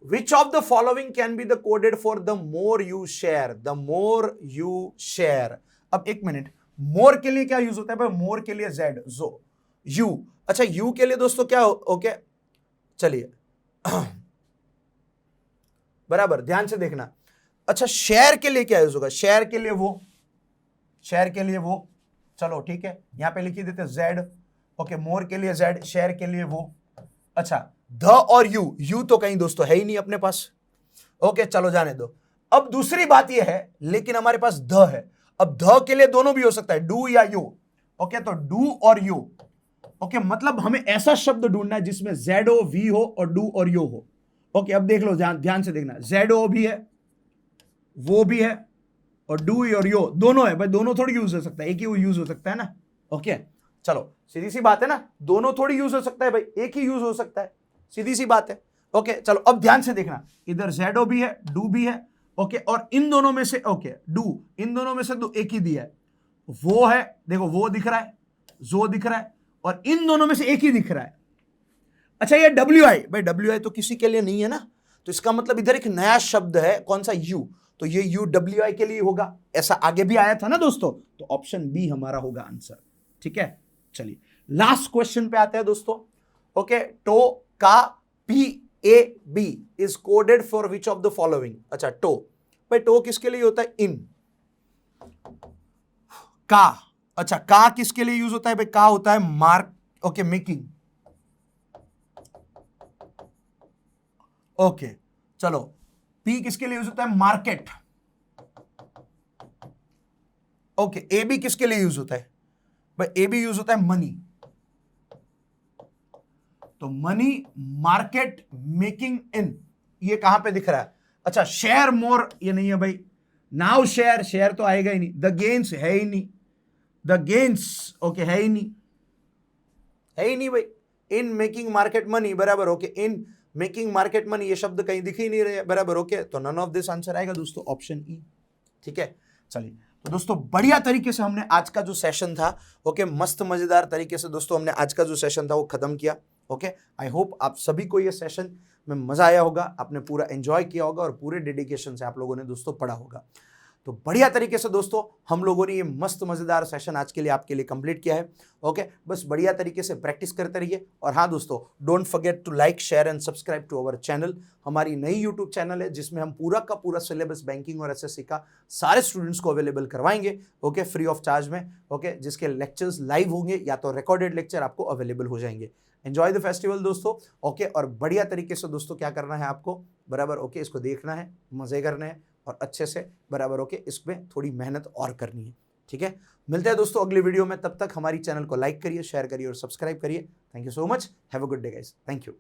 विच of the following can be the coded for the more you share, the more you share. अब एक मिनट, मोर के लिए क्या यूज होता है भाई, मोर के लिए जेड, जो यू, अच्छा यू के लिए दोस्तों क्या, ओके चलिए बराबर ध्यान से देखना। अच्छा शेयर के लिए क्या यूज होगा, शेयर के लिए वो, शेयर के लिए वो, चलो ठीक है, यहां पे लिख देते जेड, ओके, मोर के लिए जेड, शेयर के लिए वो। अच्छा द और यू, यू तो कहीं दोस्तों है ही नहीं अपने पास, ओके चलो जाने दो। अब दूसरी बात यह है, लेकिन हमारे पास ध है। अब ध के लिए दोनों भी हो सकता है, डू या यू। ओके तो डू और यू। ओके मतलब हमें ऐसा शब्द ढूंढना है जिसमें जेड ओ वी हो और डू और यू हो। ओके अब देख लो, ध्यान से देखना, जेड ओ भी है, वो भी है, और डू और यो दोनों है। भाई दोनों थोड़ी यूज हो सकता है, एक ही यूज हो सकता है ना। ओके चलो सीधी सी बात है ना, दोनों थोड़ी यूज हो सकता है भाई, एक ही यूज हो सकता है, सीधी सी बात है। ओके चलो अब ध्यान से देखना, इधर जेडो भी है, डू भी है। ओके और इन दोनों में से ओके डू, इन दोनों में से दो एक ही दिया है, वो है, देखो वो दिख रहा है, जो दिख रहा है, और इन दोनों में से एक ही दिख रहा है। अच्छा ये डब्ल्यू आई, भाई डब्ल्यू आई तो किसी के लिए नहीं है ना, तो इसका मतलब इधर एक नया शब्द है, कौन सा, यू, तो ये यू डब्ल्यू आई के लिए होगा, ऐसा आगे भी आया था ना दोस्तों, तो ऑप्शन बी हमारा होगा आंसर। ठीक है चलिए लास्ट क्वेश्चन पे आते हैं दोस्तों। ओके टो का P A B is coded for which of the following. अच्छा टो, भाई टो किसके लिए होता है, इन। का, अच्छा का किसके लिए यूज होता है, भाई का होता है मार्क, ओके मेकिंग। ओके चलो पी किसके लिए यूज होता है, मार्केट। ओके ए बी किसके लिए यूज होता है, भाई ए बी यूज होता है मनी। तो मनी, मार्केट, मेकिंग इन, ये कहां पे दिख रहा है। अच्छा शेयर मोर, ये नहीं है भाई, नाउ शेयर, शेयर तो आएगा ही नहीं, द गेन्स है ही नहीं, द गेन्स ओके है ही नहीं, है ही नहीं भाई। इन मेकिंग मार्केट मनी बराबर, okay in making market money, ये शब्द कहीं दिख ही नहीं रहे बराबर। ओके तो नन ऑफ दिस आंसर आएगा दोस्तों ऑप्शन ई। ठीक है चलिए तो दोस्तों बढ़िया तरीके से हमने आज का जो सेशन था, ओके मस्त मजेदार तरीके से दोस्तों हमने आज का जो सेशन था वो खत्म किया। ओके आई होप आप सभी को ये सेशन में मजा आया होगा, आपने पूरा एंजॉय किया होगा और पूरे डेडिकेशन से आप लोगों ने दोस्तों पढ़ा होगा। तो बढ़िया तरीके से दोस्तों हम लोगों ने ये मस्त मजेदार सेशन आज के लिए आपके लिए कंप्लीट किया है। ओके बस बढ़िया तरीके से प्रैक्टिस करते रहिए। और हाँ दोस्तों don't forget to like share and subscribe to our channel. हमारी नई यूट्यूब चैनल है जिसमें हम पूरा का पूरा सिलेबस बैंकिंग और एसएससी का सारे स्टूडेंट्स को अवेलेबल करवाएंगे, ओके फ्री ऑफ चार्ज में। ओके जिसके लेक्चर्स लाइव होंगे या तो रिकॉर्डेड लेक्चर आपको अवेलेबल हो जाएंगे। एंजॉय द फेस्टिवल दोस्तों। ओके और बढ़िया तरीके से दोस्तों क्या करना है आपको बराबर, ओके इसको देखना है, मजे करने हैं और अच्छे से बराबर, ओके इसमें थोड़ी मेहनत और करनी है। ठीक है मिलते हैं दोस्तों अगली वीडियो में, तब तक हमारी चैनल को लाइक करिए, शेयर करिए और सब्सक्राइब करिए। Thank you so much, have a good day guys, thank you.